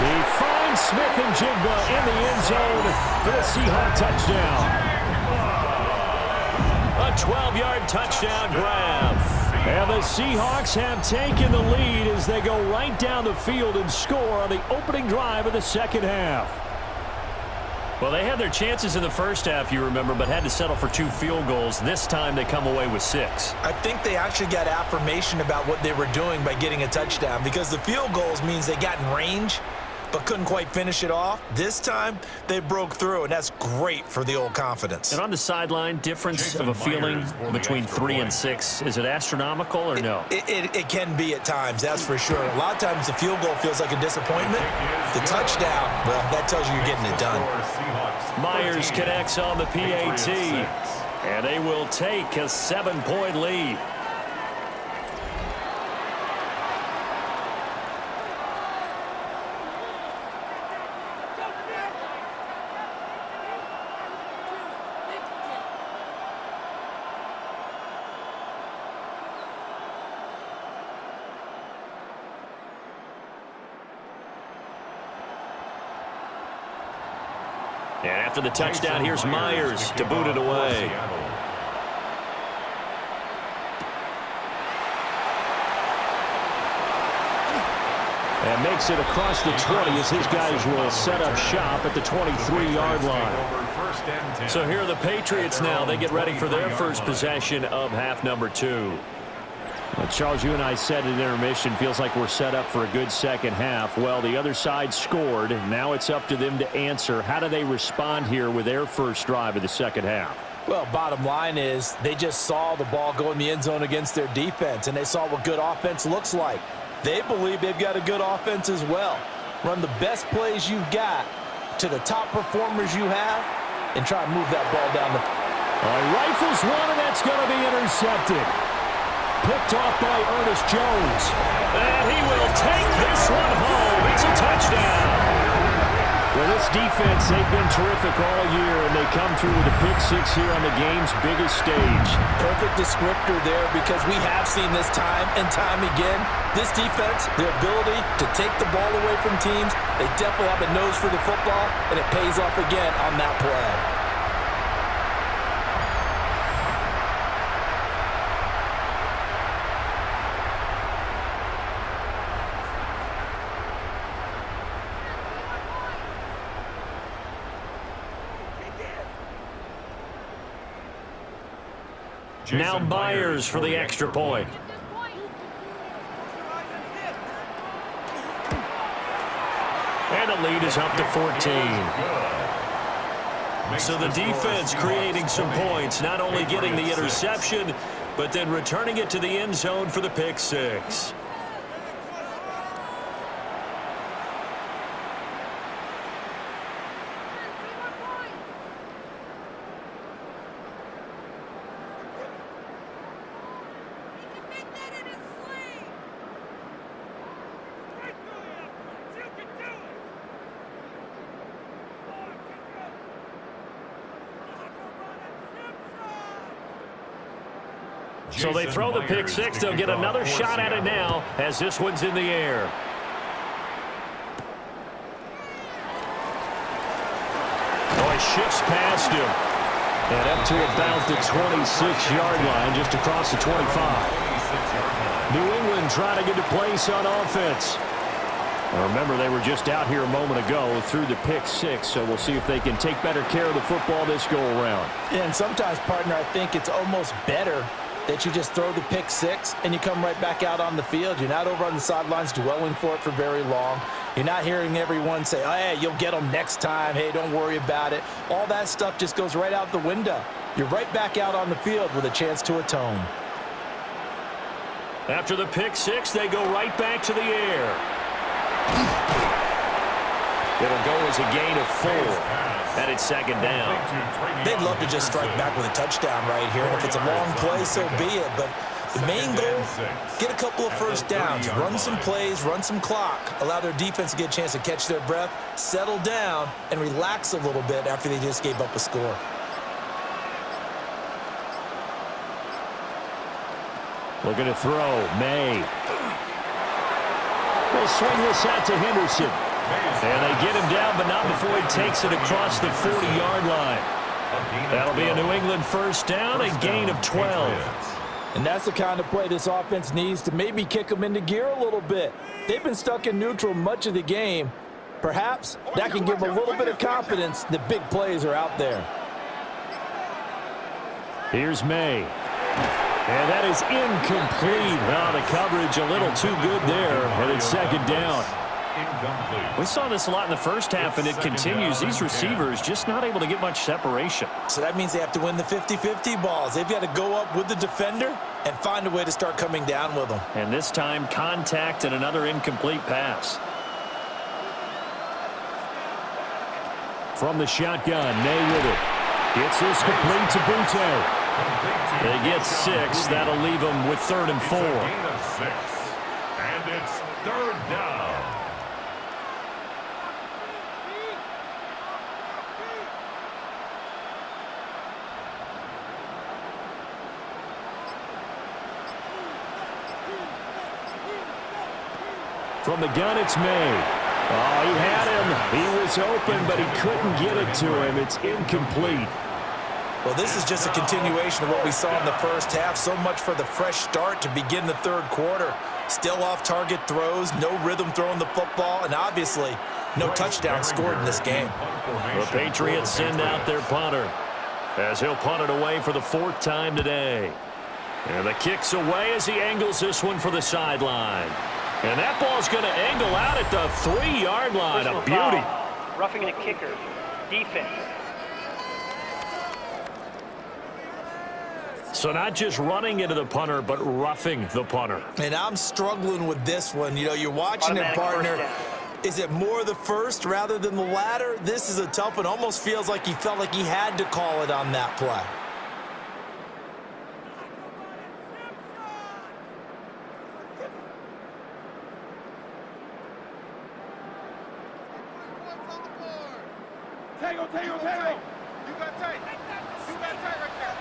He finds Smith-Njigba in the end zone for the Seahawks touchdown. A 12-yard touchdown grab. And the Seahawks have taken the lead as they go right down the field and score on the opening drive of the 2nd half. Well, they had their chances in the first half, you remember, but had to settle for 2 field goals. This time they come away with 6. I think they actually got affirmation about what they were doing by getting a touchdown because the field goals means they got in range but couldn't quite finish it off. This time, they broke through, and that's great for the old confidence. And on the sideline, difference of a feeling between 3 and 6, is it astronomical or no? It can be at times, that's for sure. A lot of times the field goal feels like a disappointment. The touchdown, well, that tells you you're getting it done. Myers connects on the PAT, and they will take a 7-point lead. And after the touchdown, here's Myers to boot it away. And makes it across the 20 as his guys will set up shop at the 23-yard line. So here are the Patriots now. They get ready for their first possession of half number 2. Well, Charles, you and I said in intermission, feels like we're set up for a good second half. Well, the other side scored. Now it's up to them to answer. How do they respond here with their first drive of the second half? Well, bottom line is they just saw the ball go in the end zone against their defense, and they saw what good offense looks like. They believe they've got a good offense as well. Run the best plays you've got to the top performers you have and try and move that ball down the field. He rifles one, and that's going to be intercepted. Picked off by Ernest Jones. And he will take this one home. It's a touchdown. Well, this defense, they've been terrific all year, and they come through with a pick 6 here on the game's biggest stage. Perfect descriptor there because we have seen this time and time again. This defense, their ability to take the ball away from teams, they definitely have a nose for the football, and it pays off again on that play. Now Myers for the extra point. And the lead is up to 14. So the defense creating some points, not only getting the interception, but then returning it to the end zone for the pick 6. So they throw the pick six. They'll get another shot at it now as this one's in the air. Oh, he shifts past him. And up to about the 26-yard line, just across the 25. New England trying to get to place on offense. Now remember, they were just out here a moment ago through the pick six, so we'll see if they can take better care of the football this go-around. Yeah, and sometimes, partner, I think it's almost better that you just throw the pick six and you come right back out on the field. You're not over on the sidelines dwelling for it for very long. You're not hearing everyone say, oh, hey, you'll get them next time. Hey, don't worry about it. All that stuff just goes right out the window. You're right back out on the field with a chance to atone. After the pick six, they go right back to the air. It'll go as a gain of 4. And it's second down. They'd love to just strike back with a touchdown right here. And if it's a long play, so be it. But the main goal, get a couple of first downs, run some plays, run some clock, allow their defense to get a chance to catch their breath, settle down, and relax a little bit after they just gave up a score. Looking to throw. May. They'll swing this out to Henderson. And they get him down, but not before he takes it across the 40-yard line. That'll be a New England first down, a gain of 12. And that's the kind of play this offense needs to maybe kick them into gear a little bit. They've been stuck in neutral much of the game. Perhaps that can give them a little bit of confidence that big plays are out there. Here's May. And that is incomplete. Oh, the coverage a little too good there, and it's second down. We saw this a lot in the first half, and it continues. These receivers just not able to get much separation. So that means they have to win the 50-50 balls. They've got to go up with the defender and find a way to start coming down with them. And this time, contact and another incomplete pass. From the shotgun, May with it. Gets this complete to Butte. They get 6. That'll leave them with 3rd and 4. And it's 3rd down. From the gun, it's May. Oh, he had him. He was open, but he couldn't get it to him. It's incomplete. Well, this is just a continuation of what we saw in the first half. So much for the fresh start to begin the third quarter. Still off-target throws, no rhythm throwing the football, and obviously no touchdown scored in this game. The Patriots send out their punter as he'll punt it away for the 4th time today. And the kick's away as he angles this one for the sideline. And that ball's going to angle out at the 3-yard line. A beauty. Roughing the kicker. Defense. So not just running into the punter, but roughing the punter. And I'm struggling with this one. You know, you're watching it, partner. Is it more the first rather than the latter? This is a tough one. Almost feels like he felt like he had to call it on that play. Tango. You got tight. You got tight right there.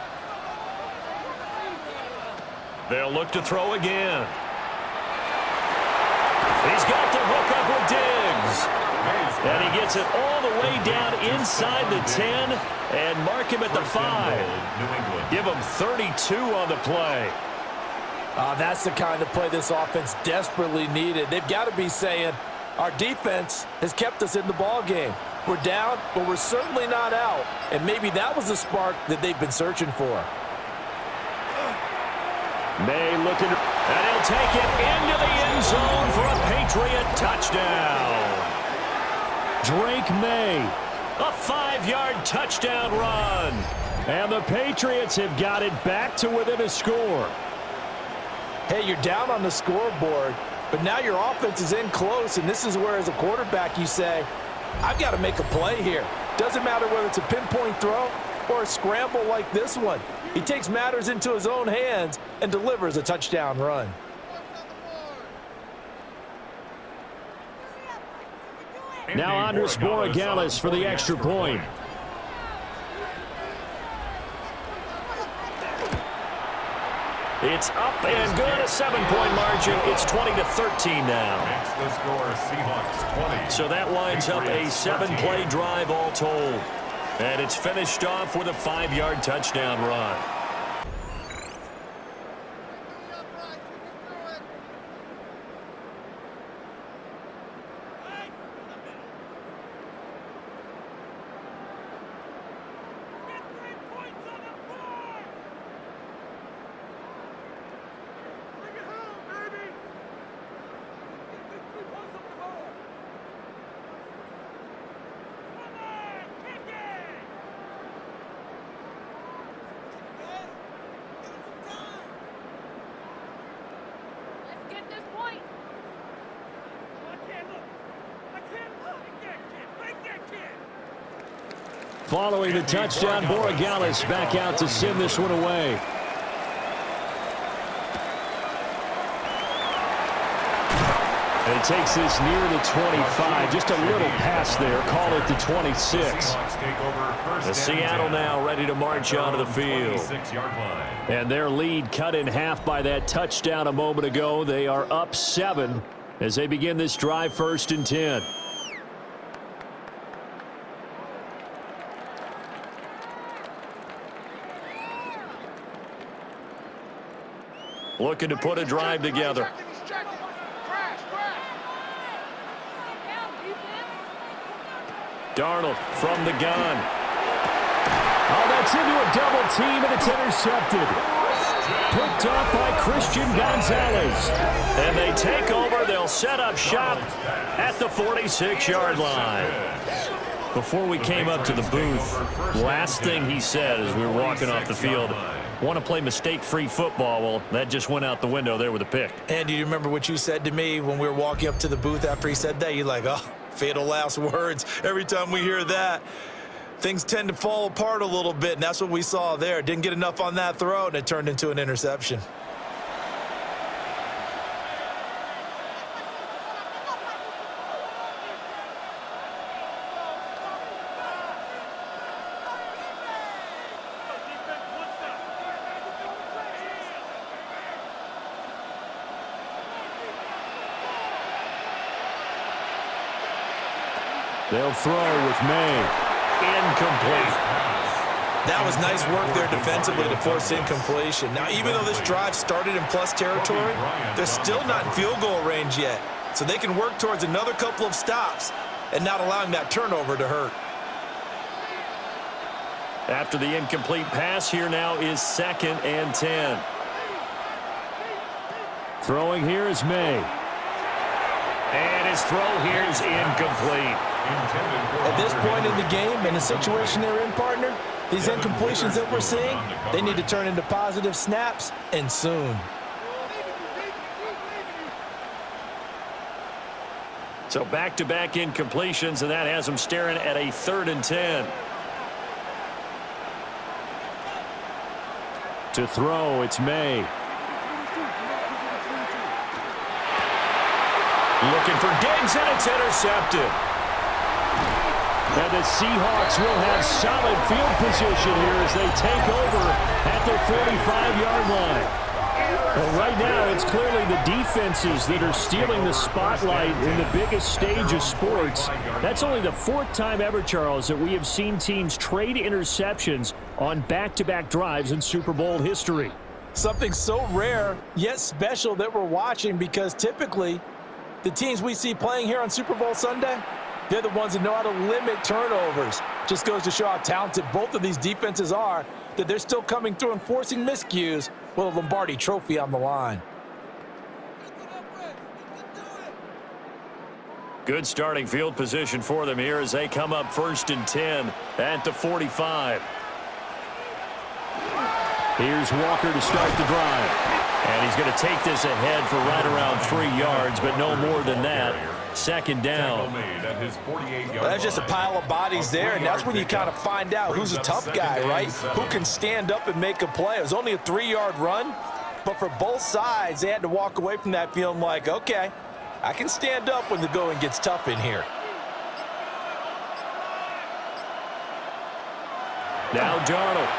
They'll look to throw again. He's got the hook up with Diggs. And he gets it all the way down inside the 10 and mark him at the 5. Give him 32 on the play. That's the kind of play this offense desperately needed. They've got to be saying, our defense has kept us in the ball game. We're down, but we're certainly not out. And maybe that was the spark that they've been searching for. May looking, and he'll take it into the end zone for a Patriot touchdown. Drake May, a 5-yard touchdown run. And the Patriots have got it back to within a score. Hey, you're down on the scoreboard, but now your offense is in close, and this is where, as a quarterback, you say, I've got to make a play here. Doesn't matter whether it's a pinpoint throw or a scramble like this one. He takes matters into his own hands and delivers a touchdown run. Now Andres Borregales for the extra point. It's up and good, a 7-point margin. It's 20-13 now. Makes the score Seahawks 20. So that winds up a 7-play drive all told. And it's finished off with a 5-yard touchdown run. Following the touchdown, Borregales back out to send this one away. And he takes this near the 25. Just a little pass there. Call it the 26. The Seattle now ready to march onto the field. And their lead cut in half by that touchdown a moment ago. They are up 7 as they begin this drive, 1st and 10. Looking to put a drive together. Darnold from the gun. Oh, that's into a double team, and it's intercepted. Picked off by Christian Gonzalez. And they take over. They'll set up shop at the 46-yard line. Before we came up to the booth, last thing he said as we were walking off the field, want to play mistake-free football. Well, that just went out the window there with a pick. And do you remember what you said to me when we were walking up to the booth after he said that? You're like, oh, fatal last words. Every time we hear that, things tend to fall apart a little bit, and that's what we saw there. Didn't get enough on that throw, and it turned into an interception. They'll throw with May. Incomplete. That was nice work there defensively to force incompletion. Now, even though this drive started in plus territory, they're still not in field goal range yet. So they can work towards another couple of stops and not allowing that turnover to hurt. After the incomplete pass, here now is 2nd and 10. Throwing here is May. And his throw here is incomplete. At this point in the game, in the situation they're in, partner, these incompletions that we're seeing, they need to turn into positive snaps, and soon. So back-to-back incompletions, and that has them staring at a 3rd and 10. To throw, it's May. Looking for Diggs, and it's intercepted. And the Seahawks will have solid field position here as they take over at their 45-yard line. Well, right now, it's clearly the defenses that are stealing the spotlight in the biggest stage of sports. That's only the 4th time ever, Charles, that we have seen teams trade interceptions on back-to-back drives in Super Bowl history. Something so rare, yet special that we're watching, because typically the teams we see playing here on Super Bowl Sunday, they're the ones that know how to limit turnovers. Just goes to show how talented both of these defenses are, that they're still coming through and forcing miscues with a Lombardi trophy on the line. Good starting field position for them here as they come up 1st and 10 at the 45. Here's Walker to start the drive. And he's going to take this ahead for right around 3 yards, but no more than that. 2nd down. That's just a pile of bodies there, and that's when you kind of find out who's a tough guy, right? Who can stand up and make a play. It was only a 3-yard run, but for both sides, they had to walk away from that feeling like, okay, I can stand up when the going gets tough in here. Now Darnold.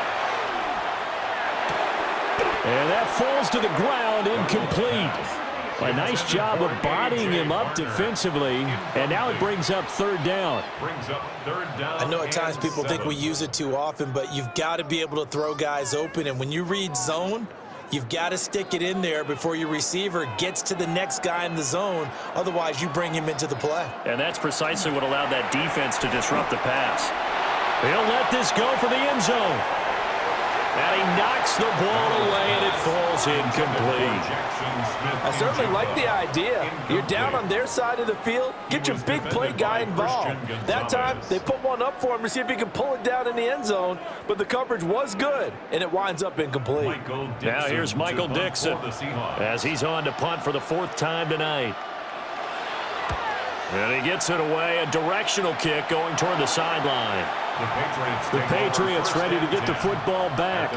And that falls to the ground, incomplete. A nice job of bodying him up defensively, and now it brings up third down. I know at times people think we use it too often, but you've got to be able to throw guys open, and when you read zone, you've got to stick it in there before your receiver gets to the next guy in the zone. Otherwise, you bring him into the play. And that's precisely what allowed that defense to disrupt the pass. He'll let this go for the end zone. And he knocks the ball away, and it falls incomplete. I certainly like the idea. You're down on their side of the field. Get your big play guy involved. That time, they put one up for him to see if he can pull it down in the end zone, but the coverage was good, and it winds up incomplete. Now here's Michael Dixon as he's on to punt for the 4th time tonight. And he gets it away, a directional kick going toward the sideline. The Patriots ready to get the football back.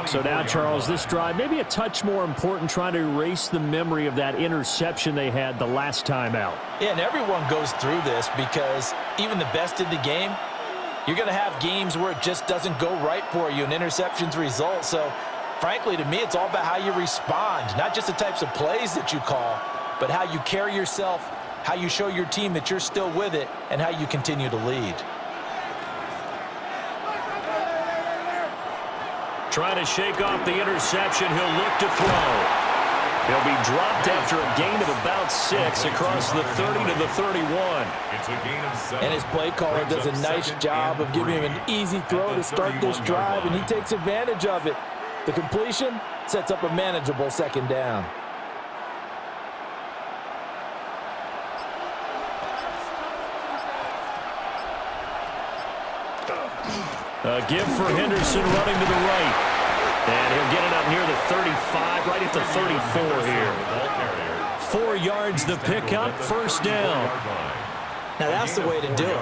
So now, Charles, this drive maybe a touch more important, trying to erase the memory of that interception they had the last time out. Yeah, and everyone goes through this because even the best in the game, you're going to have games where it just doesn't go right for you and interceptions result. So, frankly, to me, it's all about how you respond, not just the types of plays that you call, but how you carry yourself, how you show your team that you're still with it, and how you continue to lead. Trying to shake off the interception. He'll look to throw. He'll be dropped after a gain of about 6 across the 30 to the 31. And his play caller does a nice job of giving him an easy throw to start this drive, and he takes advantage of it. The completion sets up a manageable 2nd down. A give for Henderson running to the right. And he'll get it up near the 35, right at the 34 here. 4 yards the pickup, 1st down. Now that's the way to do it.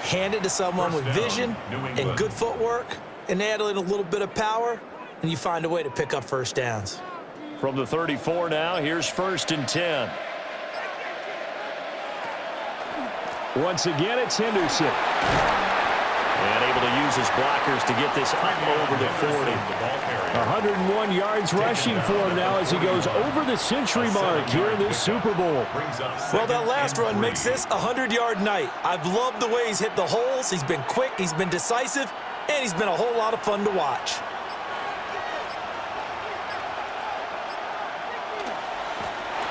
Hand it to someone with vision and good footwork, and add in a little bit of power, and you find a way to pick up 1st downs. From the 34 now, here's 1st and 10. Once again, it's Henderson. And able to use his blockers to get this up over the 40. 101 yards rushing for him now as he goes over the century mark here in this Super Bowl. Well, that last run makes this a 100-yard night. I've loved the way he's hit the holes. He's been quick, he's been decisive, and he's been a whole lot of fun to watch.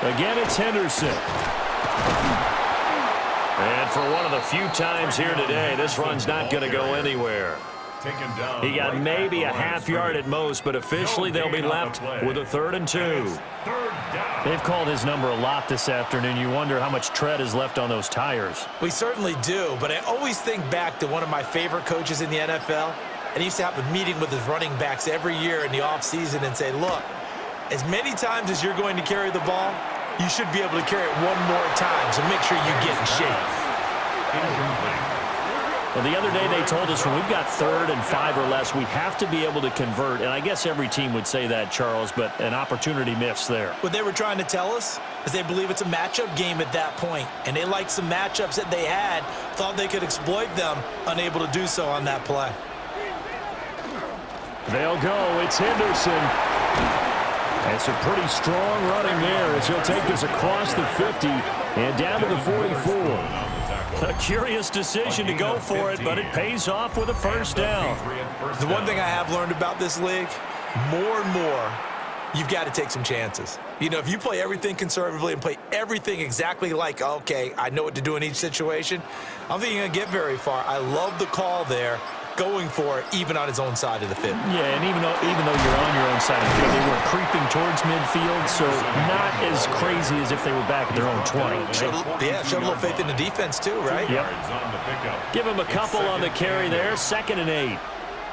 Again, it's Henderson. And for one of the few times here today, this run's not going to go anywhere. He got maybe a half yard at most, but officially they'll be left with a 3rd and 2. They've called his number a lot this afternoon. You wonder how much tread is left on those tires. We certainly do, but I always think back to one of my favorite coaches in the NFL, and he used to have a meeting with his running backs every year in the offseason and say, look, as many times as you're going to carry the ball, you should be able to carry it one more time, so make sure you get in shape. Well, the other day they told us when we've got 3rd and 5 or less, we have to be able to convert. And I guess every team would say that, Charles, but an opportunity missed there. What they were trying to tell us is they believe it's a matchup game at that point, and they liked some matchups that they had, thought they could exploit them, unable to do so on that play. They'll go. It's Henderson. It's a pretty strong running there as he'll take this across the 50 and down to the 44. A curious decision to go for it, but it pays off with a 1st down. The one thing I have learned about this league, more and more, you've got to take some chances. You know, if you play everything conservatively and play everything exactly like, okay, I know what to do in each situation, I don't think you're going to get very far. I love the call there, going for it, even on his own side of the field. Yeah, and even though you're on your own side of the field, they were creeping towards midfield, so not as crazy as if they were back at their own 20. Showed a little faith in the defense too, right? Yep. Give him a couple on the carry there, 2nd and 8.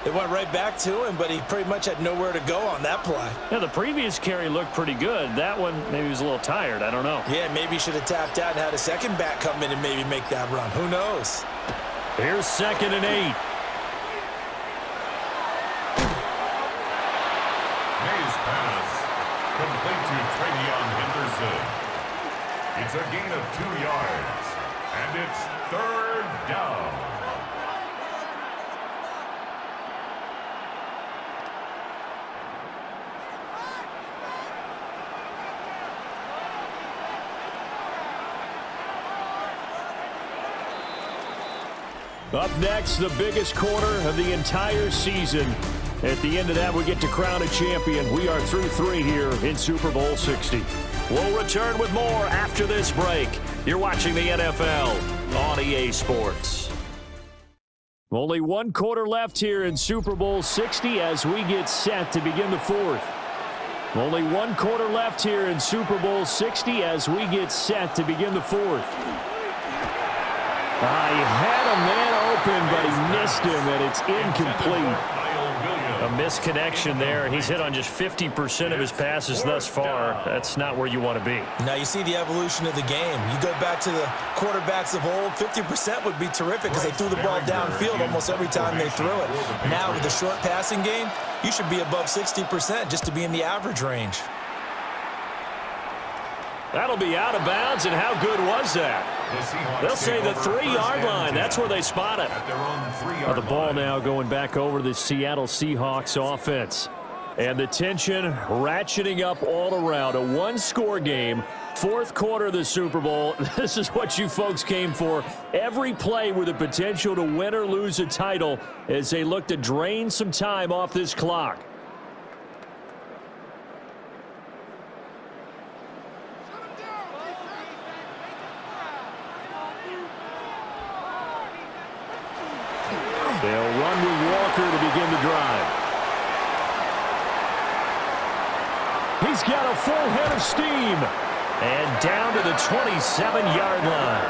It went right back to him, but he pretty much had nowhere to go on that play. Yeah, the previous carry looked pretty good. That one, maybe he was a little tired. I don't know. Yeah, maybe he should have tapped out and had a second back come in and maybe make that run. Who knows? Here's 2nd and 8. Complete to Travion Henderson. It's a gain of 2 yards, and it's 3rd down. Up next, the biggest quarter of the entire season. At the end of that, we get to crown a champion. We are through 3 here in Super Bowl 60. We'll return with more after this break. You're watching the NFL on EA Sports. Only 1 quarter left here in Super Bowl 60 as we get set to begin the 4th. Only 1 quarter left here in Super Bowl 60 as we get set to begin the 4th. He had a man open, but he missed him, and it's incomplete. A misconnection there. He's hit on just 50% of his passes thus far. That's not where you want to be. Now you see the evolution of the game. You go back to the quarterbacks of old, 50% would be terrific because they threw the ball downfield almost every time they threw it. Now with the short passing game, you should be above 60% just to be in the average range. That'll be out of bounds, and how good was that? They'll say the 3-yard line. That's where they spot it. The ball now going back over to the Seattle Seahawks offense. And the tension ratcheting up all around. A 1-score game, 4th quarter of the Super Bowl. This is what you folks came for. Every play with the potential to win or lose a title as they look to drain some time off this clock. They'll run with Walker to begin the drive. He's got a full head of steam. And down to the 27-yard line.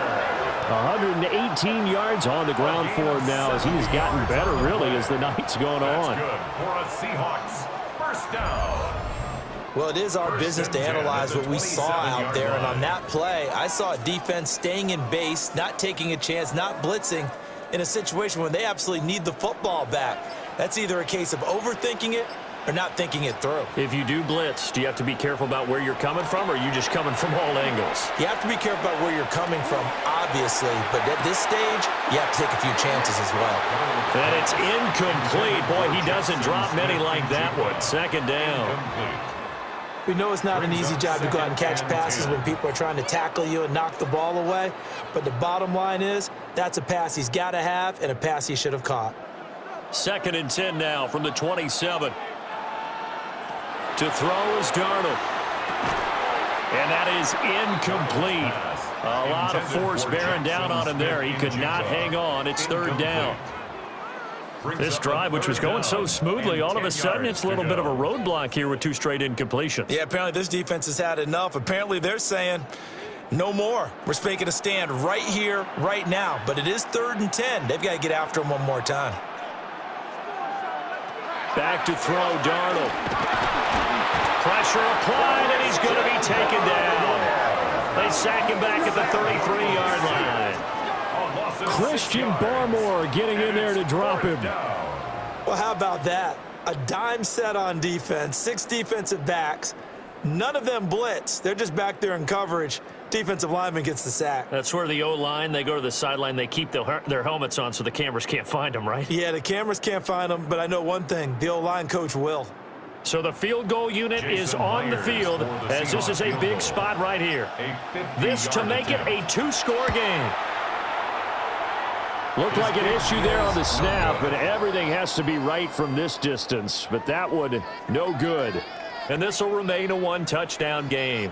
118 yards on the ground for him now as he's gotten better, really, as the night's gone on. Good for a Seahawks. First down. Well, it is our business to analyze what we saw out there. And on that play, I saw a defense staying in base, not taking a chance, not blitzing, in a situation when they absolutely need the football back. That's either a case of overthinking it or not thinking it through. If you do blitz, do you have to be careful about where you're coming from, or are you just coming from all angles? You have to be careful about where you're coming from, obviously, but at this stage, you have to take a few chances as well. And it's incomplete. Boy, he doesn't drop many like that one. Second down. We know it's not an easy job to go out and catch passes when people are trying to tackle you and knock the ball away, but the bottom line is that's a pass he's got to have and a pass he should have caught. 2nd and 10 now from the 27. To throw is Darnold. And that is incomplete. A lot of force bearing down on him there. He could not hang on. It's 3rd down. This drive, which was going so smoothly, all of a sudden it's a little bit of a roadblock here with 2 straight incompletions. Yeah, apparently this defense has had enough. Apparently they're saying no more. We're making a stand right here, right now. But it is 3rd and 10. They've got to get after him one more time. Back to throw, Darnold. Pressure applied, and he's going to be taken down. They sack him back at the 33-yard line. Christian Barmore getting in there to drop him. Well, how about that? A dime set on defense, 6 defensive backs. None of them blitz. They're just back there in coverage. Defensive lineman gets the sack. That's where the O-line, they go to the sideline, they keep their helmets on so the cameras can't find them, right? Yeah, the cameras can't find them, but I know one thing. The O-line coach will. So the field goal unit is on the field as this is a big spot right here. This to make it a 2-score game. Looked like an issue there on the snap, and everything has to be right from this distance. But that one, no good. And this will remain a 1-touchdown game.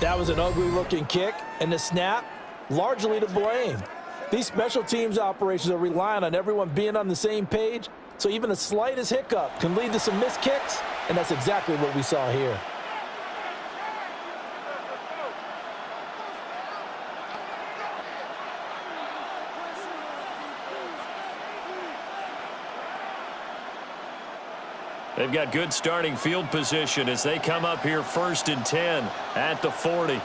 That was an ugly-looking kick, and the snap, largely to blame. These special teams operations are relying on everyone being on the same page, so even the slightest hiccup can lead to some missed kicks, and that's exactly what we saw here. They've got good starting field position as they come up here 1st and 10 at the 40.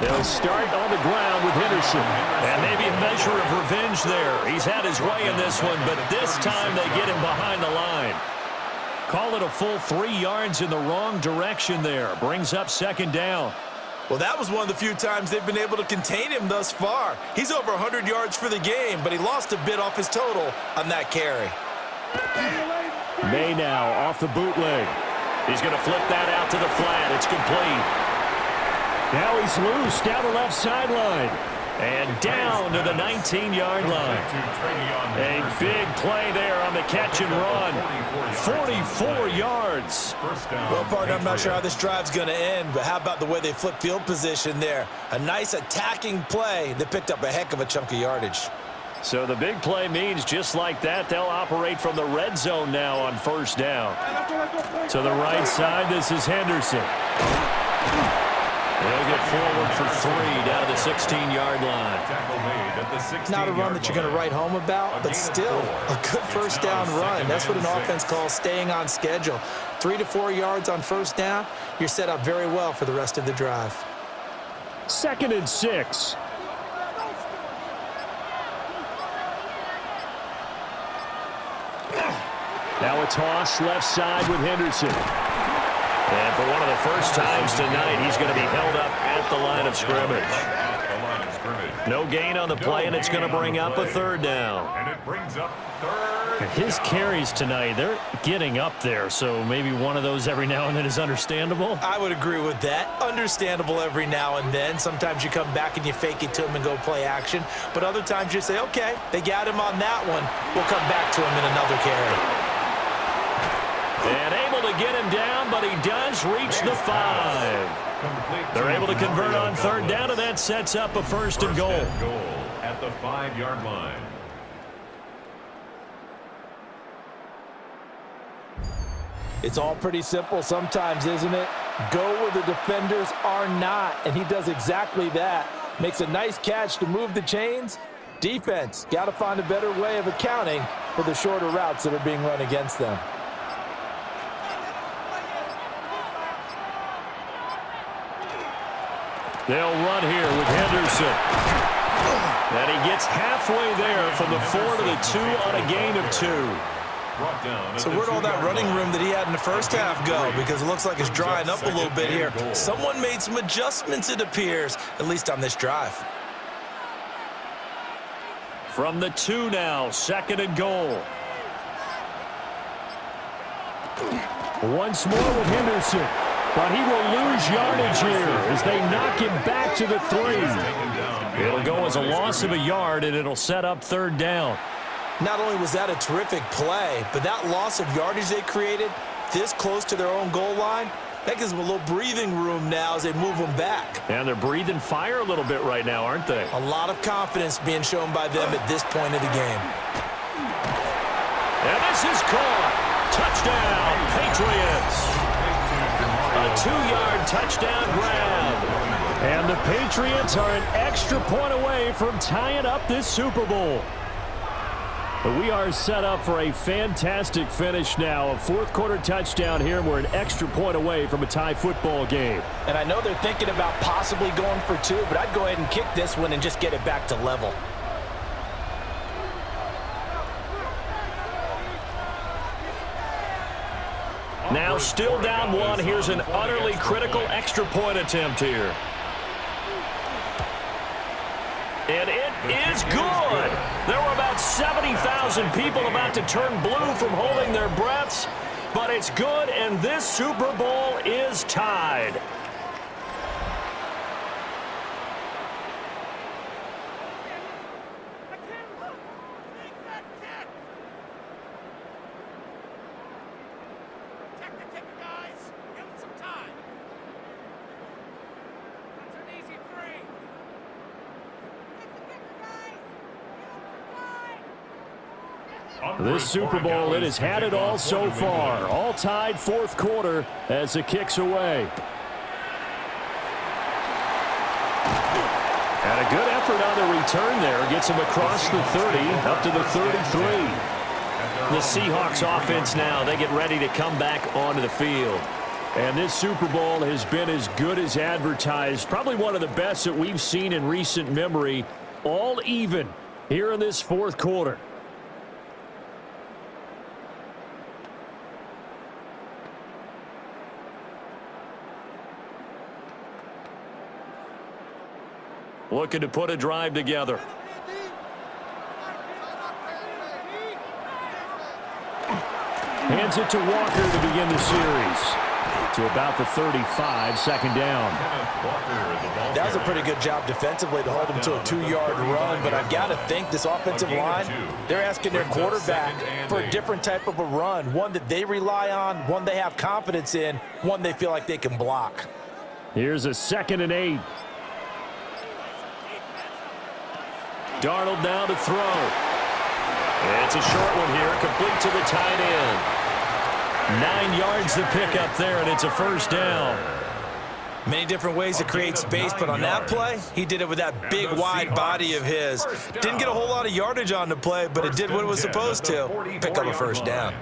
They'll start on the ground with Henderson. And maybe a measure of revenge there. He's had his way in this one, but this time they get him behind the line. Call it a full 3 yards in the wrong direction there. Brings up 2nd down. Well, that was one of the few times they've been able to contain him thus far. He's over 100 yards for the game, but he lost a bit off his total on that carry. May now off the bootleg. He's going to flip that out to the flat. It's complete. Now he's loose down the left sideline. And down to the 19-yard line. A big play there on the catch and run. 44 yards. Well, partner, I'm not sure how this drive's going to end, but how about the way they flip field position there? A nice attacking play that picked up a heck of a chunk of yardage. So the big play means just like that, they'll operate from the red zone now on first down. To the right side, this is Henderson. They'll get forward for 3 down to the 16-yard line. Not a run that you're going to write home about, but still a good first down run. That's what an offense calls staying on schedule. 3 to 4 yards on first down, you're set up very well for the rest of the drive. 2nd and 6. Now a toss left side with Henderson. And for one of the first times tonight, he's going to be held up at the line of scrimmage. No gain on the play, and it's going to bring up a 3rd down. And it brings up 3rd. His carries tonight, they're getting up there, so maybe one of those every now and then is understandable. I would agree with that. Understandable every now and then. Sometimes you come back and you fake it to him and go play action. But other times you say, okay, they got him on that one. We'll come back to him in another carry. And able to get him down, but he does reach the 5. They're able to convert on 3rd down, and that sets up a 1st and goal. At the 5-yard line. It's all pretty simple sometimes, isn't it? Go where the defenders are not, and he does exactly that. Makes a nice catch to move the chains. Defense, got to find a better way of accounting for the shorter routes that are being run against them. They'll run here with Henderson. And he gets halfway there from the 4 to the 2 on a gain of 2. So where'd all that running room that he had in the first half go? Because it looks like it's drying up a little bit here. Someone made some adjustments, it appears, at least on this drive. From the 2 now, 2nd and goal. Once more with Henderson. But he will lose yardage here as they knock him back to the 3. It'll go as a loss of a yard, and it'll set up 3rd down. Not only was that a terrific play, but that loss of yardage they created this close to their own goal line, that gives them a little breathing room now as they move them back. And they're breathing fire a little bit right now, aren't they? A lot of confidence being shown by them at this point of the game. And this is caught. Touchdown, Patriots. A 2-yard touchdown grab. And the Patriots are an extra point away from tying up this Super Bowl. But we are set up for a fantastic finish now. A 4th quarter touchdown here. We're an extra point away from a tie football game. And I know they're thinking about possibly going for 2, but I'd go ahead and kick this one and just get it back to level. Now still down 1. Here's an utterly critical extra point attempt here. And it is good. There were about 70,000 people about to turn blue from holding their breaths, but it's good, and this Super Bowl is tied. This Super Bowl, it has had it all so far. All tied 4th quarter as it kicks away. And a good effort on the return there. Gets him across the 30, up to the 33. The Seahawks offense now, they get ready to come back onto the field. And this Super Bowl has been as good as advertised. Probably one of the best that we've seen in recent memory. All even here in this 4th quarter. Looking to put a drive together. Hands it to Walker to begin the series. to about the 35, second down. That was a pretty good job defensively to hold them to a 2-yard run, but I've got to think this offensive line, they're asking their quarterback for a different type of a run, one that they rely on, one they have confidence in, one they feel like they can block. Here's a 2nd and 8. Darnold now to throw. It's a short one here, complete to the tight end. 9 yards to pick up there, and it's a first down. Many different ways to create space, but on that play, he did it with that big, wide body of his. Didn't get a whole lot of yardage on the play, but it did what it was supposed to, pick up a first down.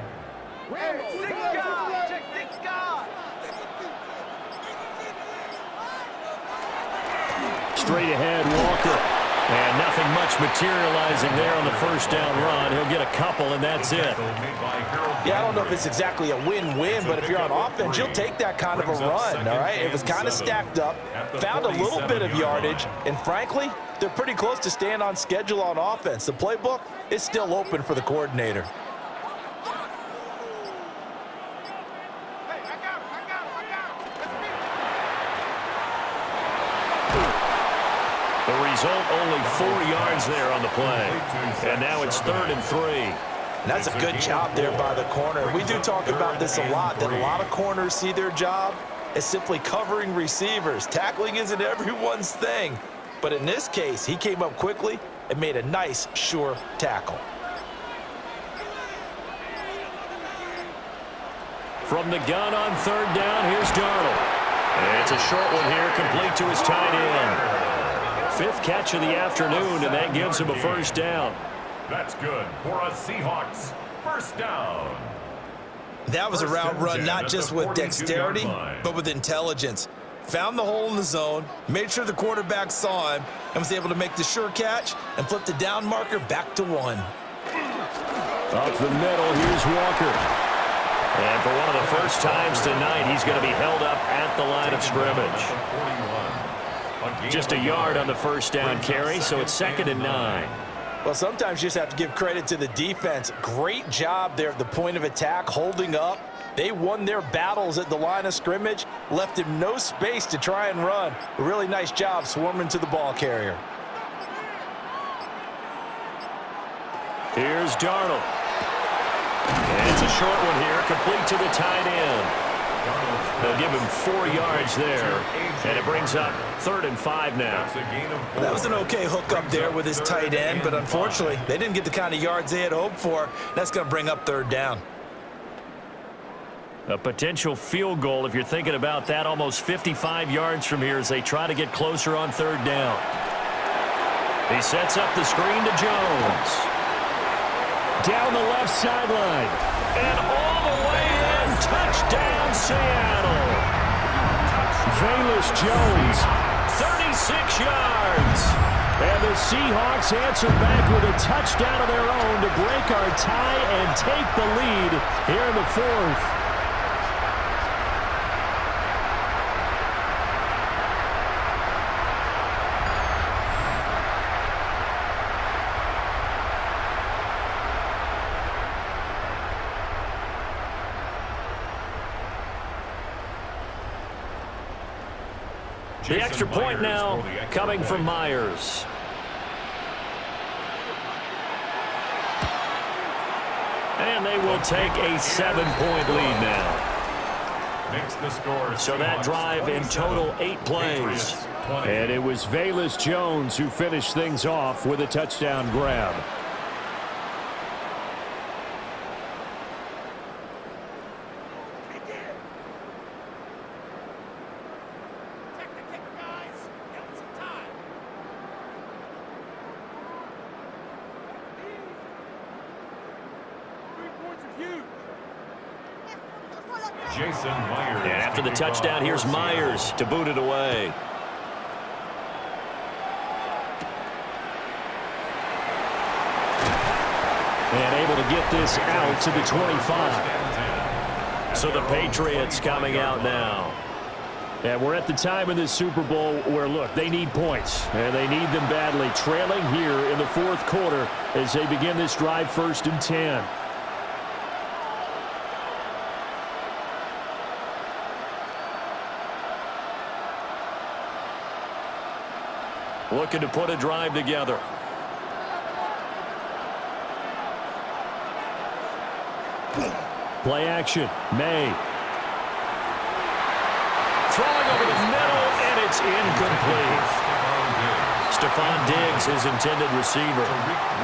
Straight ahead, Walker. And nothing much materializing there on the first down run. He'll get a couple, and that's it. Yeah, I don't know if it's exactly a win-win, but if you're on offense, you'll take that kind of a run, all right? It was kind of stacked up, found a little bit of yardage, and frankly, they're pretty close to staying on schedule on offense. The playbook is still open for the coordinator. The result, only 4 yards there on the play. And now it's 3rd and 3. That's a good job there by the corner. We do talk about this a lot, that a lot of corners see their job as simply covering receivers. Tackling isn't everyone's thing. But in this case, he came up quickly and made a nice, sure tackle. From the gun on 3rd down, here's Darnold. And it's a short one here, complete to his tight end. 5th catch of the afternoon, and that gives him a first down. That's good for a Seahawks first down. That was a route run not just with dexterity, but with intelligence. Found the hole in the zone, made sure the quarterback saw him, and was able to make the sure catch and flip the down marker back to 1. Up the middle, here's Walker. And for one of the first times tonight, he's going to be held up at the line of scrimmage. Just a yard on the first down carry, so it's 2nd and 9. Well, sometimes you just have to give credit to the defense. Great job there at the point of attack, holding up. They won their battles at the line of scrimmage, left him no space to try and run. A really nice job swarming to the ball carrier. Here's Darnold. And it's a short one here, complete to the tight end. They'll give him 4 yards there, and it brings up 3rd and 5 now. That was an okay hook up there with his tight end, but unfortunately, they didn't get the kind of yards they had hoped for. That's going to bring up 3rd down. A potential field goal, if you're thinking about that, almost 55 yards from here as they try to get closer on 3rd down. He sets up the screen to Jones. Down the left sideline. And all the way in. Touchdown, Seattle. Velus Jones, 36 yards. And the Seahawks answer back with a touchdown of their own to break our tie and take the lead here in the 4th. The extra point now coming from Myers. And they will take a 7-point lead now. So that drive in total 8 plays. And it was Velus Jones who finished things off with a touchdown grab. And after the touchdown, here's Myers to boot it away. And able to get this out to the 25. So the Patriots coming out now. And we're at the time in this Super Bowl where, look, they need points. And they need them badly. Trailing here in the 4th quarter as they begin this drive 1st and 10. looking to put a drive together. Play action. May. Throwing over the middle, and it's incomplete. Stephon Diggs, his intended receiver.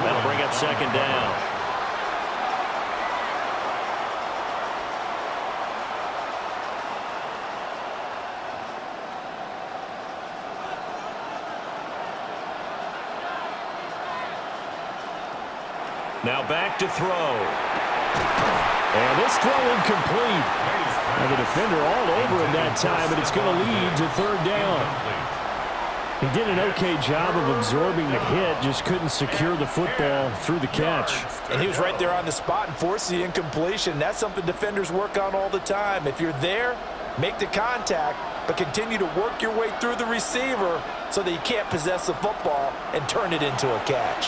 That'll bring up second down. Now back to throw. And this throw incomplete. And the defender all over him that time, and it's going to lead to third down. He did an okay job of absorbing the hit, just couldn't secure the football through the catch. And he was right there on the spot and forced the incompletion. That's something defenders work on all the time. If you're there, make the contact, but continue to work your way through the receiver so that you can't possess the football and turn it into a catch.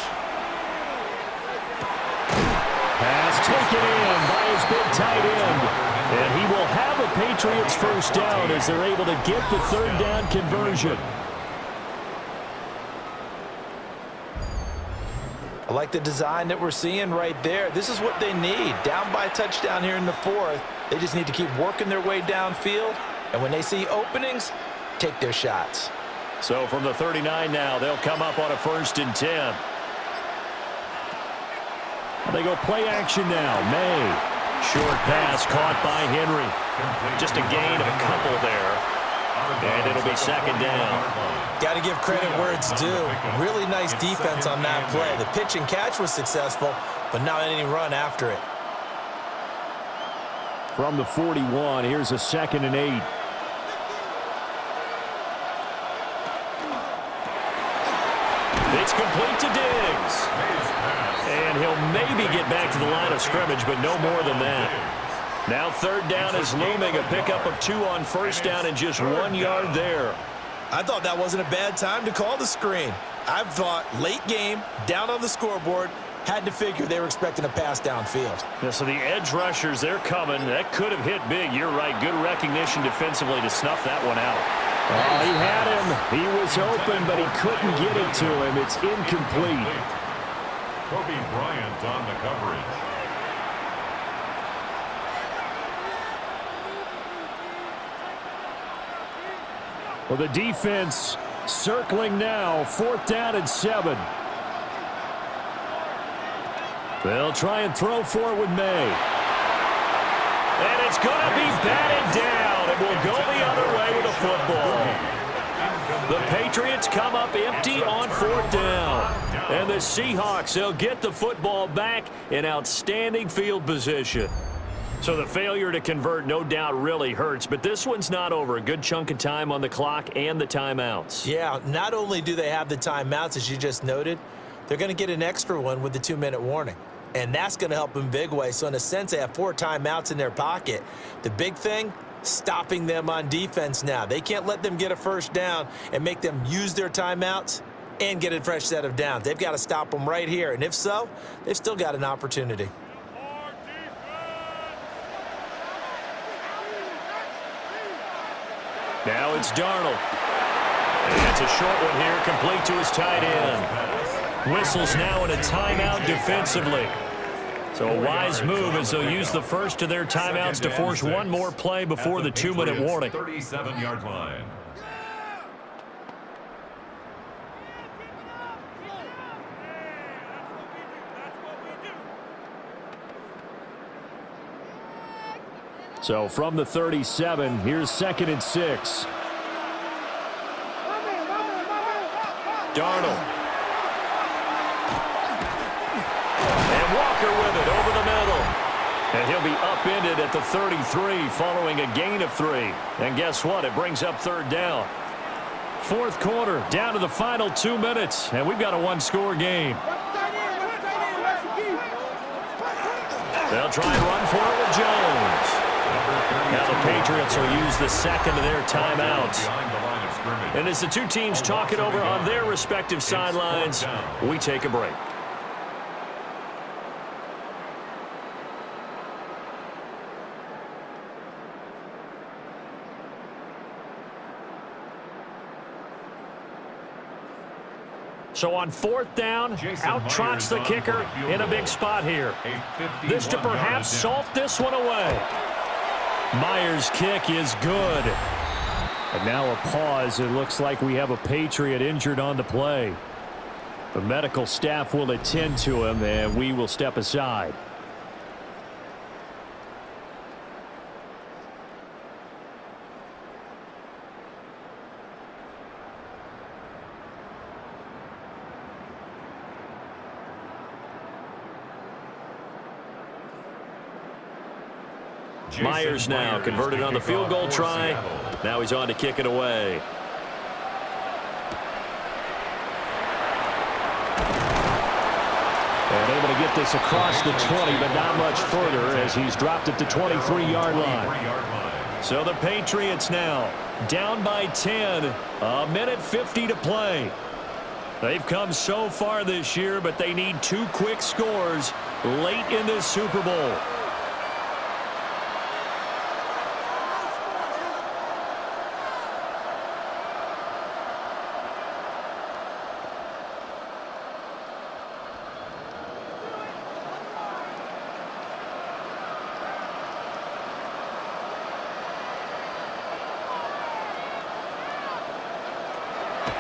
Pass taken in by his big tight end. And he will have a Patriots first down as they're able to get the third down conversion. I like the design that we're seeing right there. This is what they need. Down by a touchdown here in the fourth. They just need to keep working their way downfield. And when they see openings, take their shots. So from the 39 now, they'll come up on a 1st and 10. They go play action now. May. Short pass caught by Henry. Just a gain of a couple there. And it'll be second down. Got to give credit where it's due. Really nice defense on that play. The pitch and catch was successful, but not any run after it. From the 41, here's a 2nd and 8. It's complete to Diggs. And he'll maybe get back to the line of scrimmage, but no more than that. Now 3rd down is looming. A pickup of 2 on 1st down and just 1 yard there. I thought that wasn't a bad time to call the screen. I thought late game, down on the scoreboard, had to figure they were expecting a pass downfield. Yeah, so the edge rushers, they're coming. That could have hit big. You're right. Good recognition defensively to snuff that one out. Oh, he had him. He was open, but he couldn't get it to him. It's incomplete. Kobe Bryant on the coverage. Well, the defense circling now. 4th down and 7. They'll try and throw for it with May. And it's going to be batted down. It will go the other way with the football. The Patriots come up empty on 4th down. And the Seahawks, they'll get the football back in outstanding field position. So the failure to convert no doubt really hurts, but this one's not over. A good chunk of time on the clock and the timeouts. Yeah, not only do they have the timeouts, as you just noted, they're going to get an extra one with the 2-minute warning. And that's going to help in big way. So in a sense, they have 4 timeouts in their pocket. The big thing, stopping them on defense now. They can't let them get a first down and make them use their timeouts and get a fresh set of downs. They've got to stop them right here. And if so, they've still got an opportunity. Now it's Darnold. And it's a short one here, complete to his tight end. Whistles now in a timeout defensively. So a wise move as they'll use the first of their timeouts to force one more play before the 2-minute warning. 37-yard line. So from the 37, here's 2nd and 6. Darnold. And Walker with it over the middle. And he'll be upended at the 33 following a gain of 3. And guess what? It brings up 3rd down. 4th quarter, down to the final 2 minutes. And we've got a 1-score game. They'll try and run for it with Jones. Now the Patriots will use the 2nd of their timeouts. And as the two teams talk it over on their respective sidelines, we take a break. So on 4th down, out trots the kicker in a big spot here. This to perhaps salt this one away. Myers' kick is good. And now a pause. It looks like we have a Patriot injured on the play. The medical staff will attend to him, and we will step aside. Myers now converted on the field goal try. Now he's on to kick it away. And able to get this across the 20, but not much further as he's dropped it to 23-yard line. So the Patriots now down by 10, a minute 50 to play. They've come so far this year, but they need 2 quick scores late in this Super Bowl.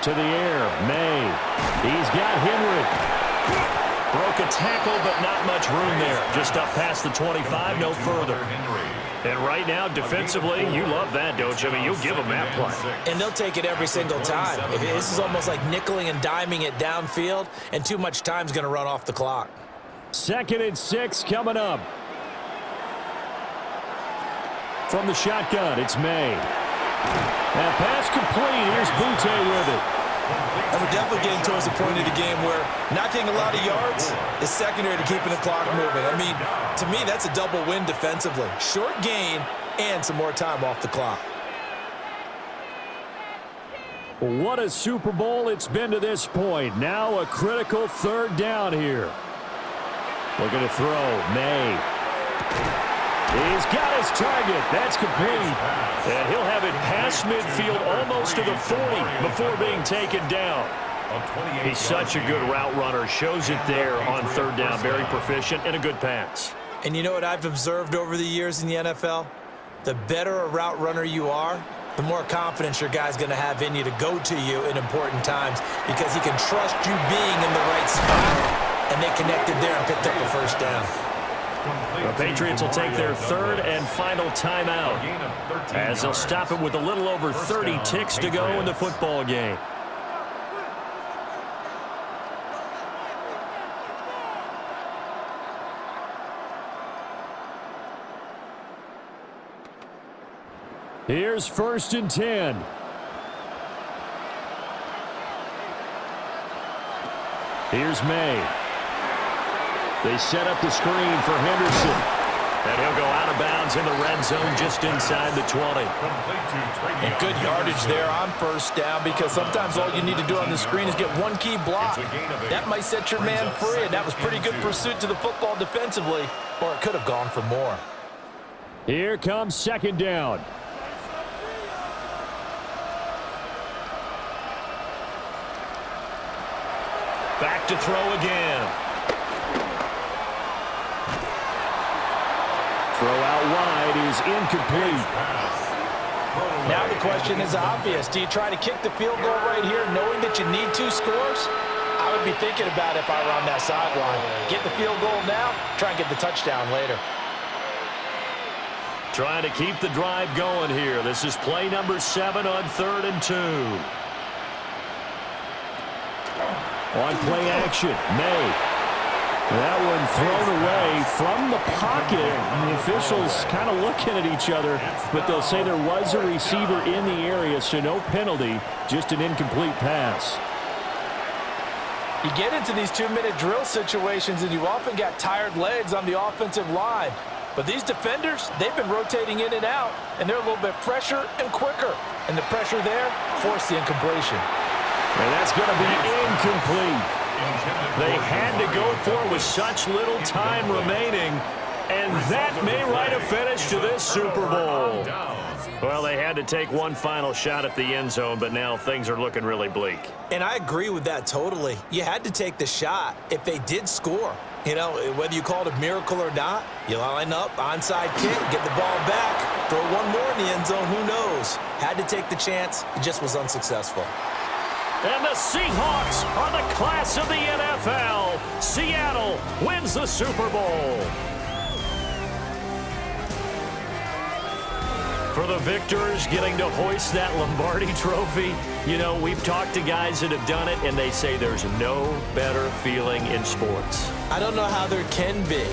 To the air, May. He's got Henry. Broke a tackle, but not much room there. Just up past the 25, no further. And right now, defensively, you love that, don't you? I mean, you'll give them that play. And they'll take it every single time. This is almost like nickeling and diming it downfield, and too much time's going to run off the clock. 2nd and 6 coming up. From the shotgun, it's May. And pass complete. Here's Butte with it. And we're definitely getting towards the point of the game where not getting a lot of yards is secondary to keeping the clock moving. I mean, to me, that's a double win defensively. Short gain and some more time off the clock. What a Super Bowl it's been to this point. Now a critical 3rd down here. Looking to throw. May. He's got his target. That's complete. And he'll have it past midfield almost to the 40 before being taken down. He's such a good route runner. Shows it there on 3rd down. Very proficient and a good pass. And you know what I've observed over the years in the NFL? The better a route runner you are, the more confidence your guy's going to have in you to go to you in important times because he can trust you being in the right spot. And they connected there and picked up the 1st down. The Patriots will take their 3rd and final timeout as they'll stop it with a little over 30 ticks to go in the football game. Here's 1st and 10. Here's May. They set up the screen for Henderson. And he'll go out of bounds in the red zone just inside the 20. And good yardage there on 1st down because sometimes all you need to do on the screen is get 1 key block. That might set your man free, and that was pretty good pursuit to the football defensively, or it could have gone for more. Here comes 2nd down. Back to throw again. Throw out wide is incomplete. Now the question is obvious. Do you try to kick the field goal right here knowing that you need 2 scores? I would be thinking about it if I were on that sideline. Get the field goal now, try and get the touchdown later. Trying to keep the drive going here. This is play number 7 on 3rd and 2. On play action, May. That one thrown away from the pocket. And the officials kind of looking at each other, but they'll say there was a receiver in the area, so no penalty, just an incomplete pass. You get into these 2-minute drill situations, and you often got tired legs on the offensive line. But these defenders, they've been rotating in and out, and they're a little bit fresher and quicker. And the pressure there forced the incompletion. And that's going to be incomplete. They had to go for it with such little time remaining, and that may write a finish to this Super Bowl. Well, they had to take one final shot at the end zone, but now things are looking really bleak. And I agree with that totally. You had to take the shot if they did score. You know, whether you call it a miracle or not, you line up, onside kick, get the ball back, throw one more in the end zone, who knows? Had to take the chance. It just was unsuccessful. And the Seahawks are the class of the NFL. Seattle wins the Super Bowl. For the victors getting to hoist that Lombardi trophy, you know, we've talked to guys that have done it, and they say there's no better feeling in sports. I don't know how there can be.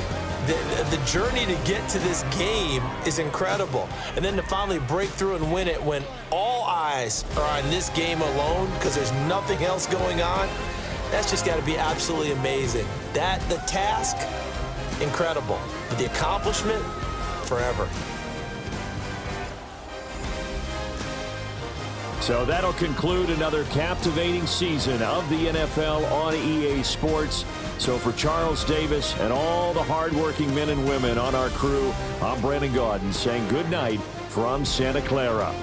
The journey to get to this game is incredible. And then to finally break through and win it when all eyes are on this game alone because there's nothing else going on, that's just got to be absolutely amazing. The task, incredible. But the accomplishment, forever. So that'll conclude another captivating season of the NFL on EA Sports. So for Charles Davis and all the hardworking men and women on our crew, I'm Brandon Gaudin saying good night from Santa Clara.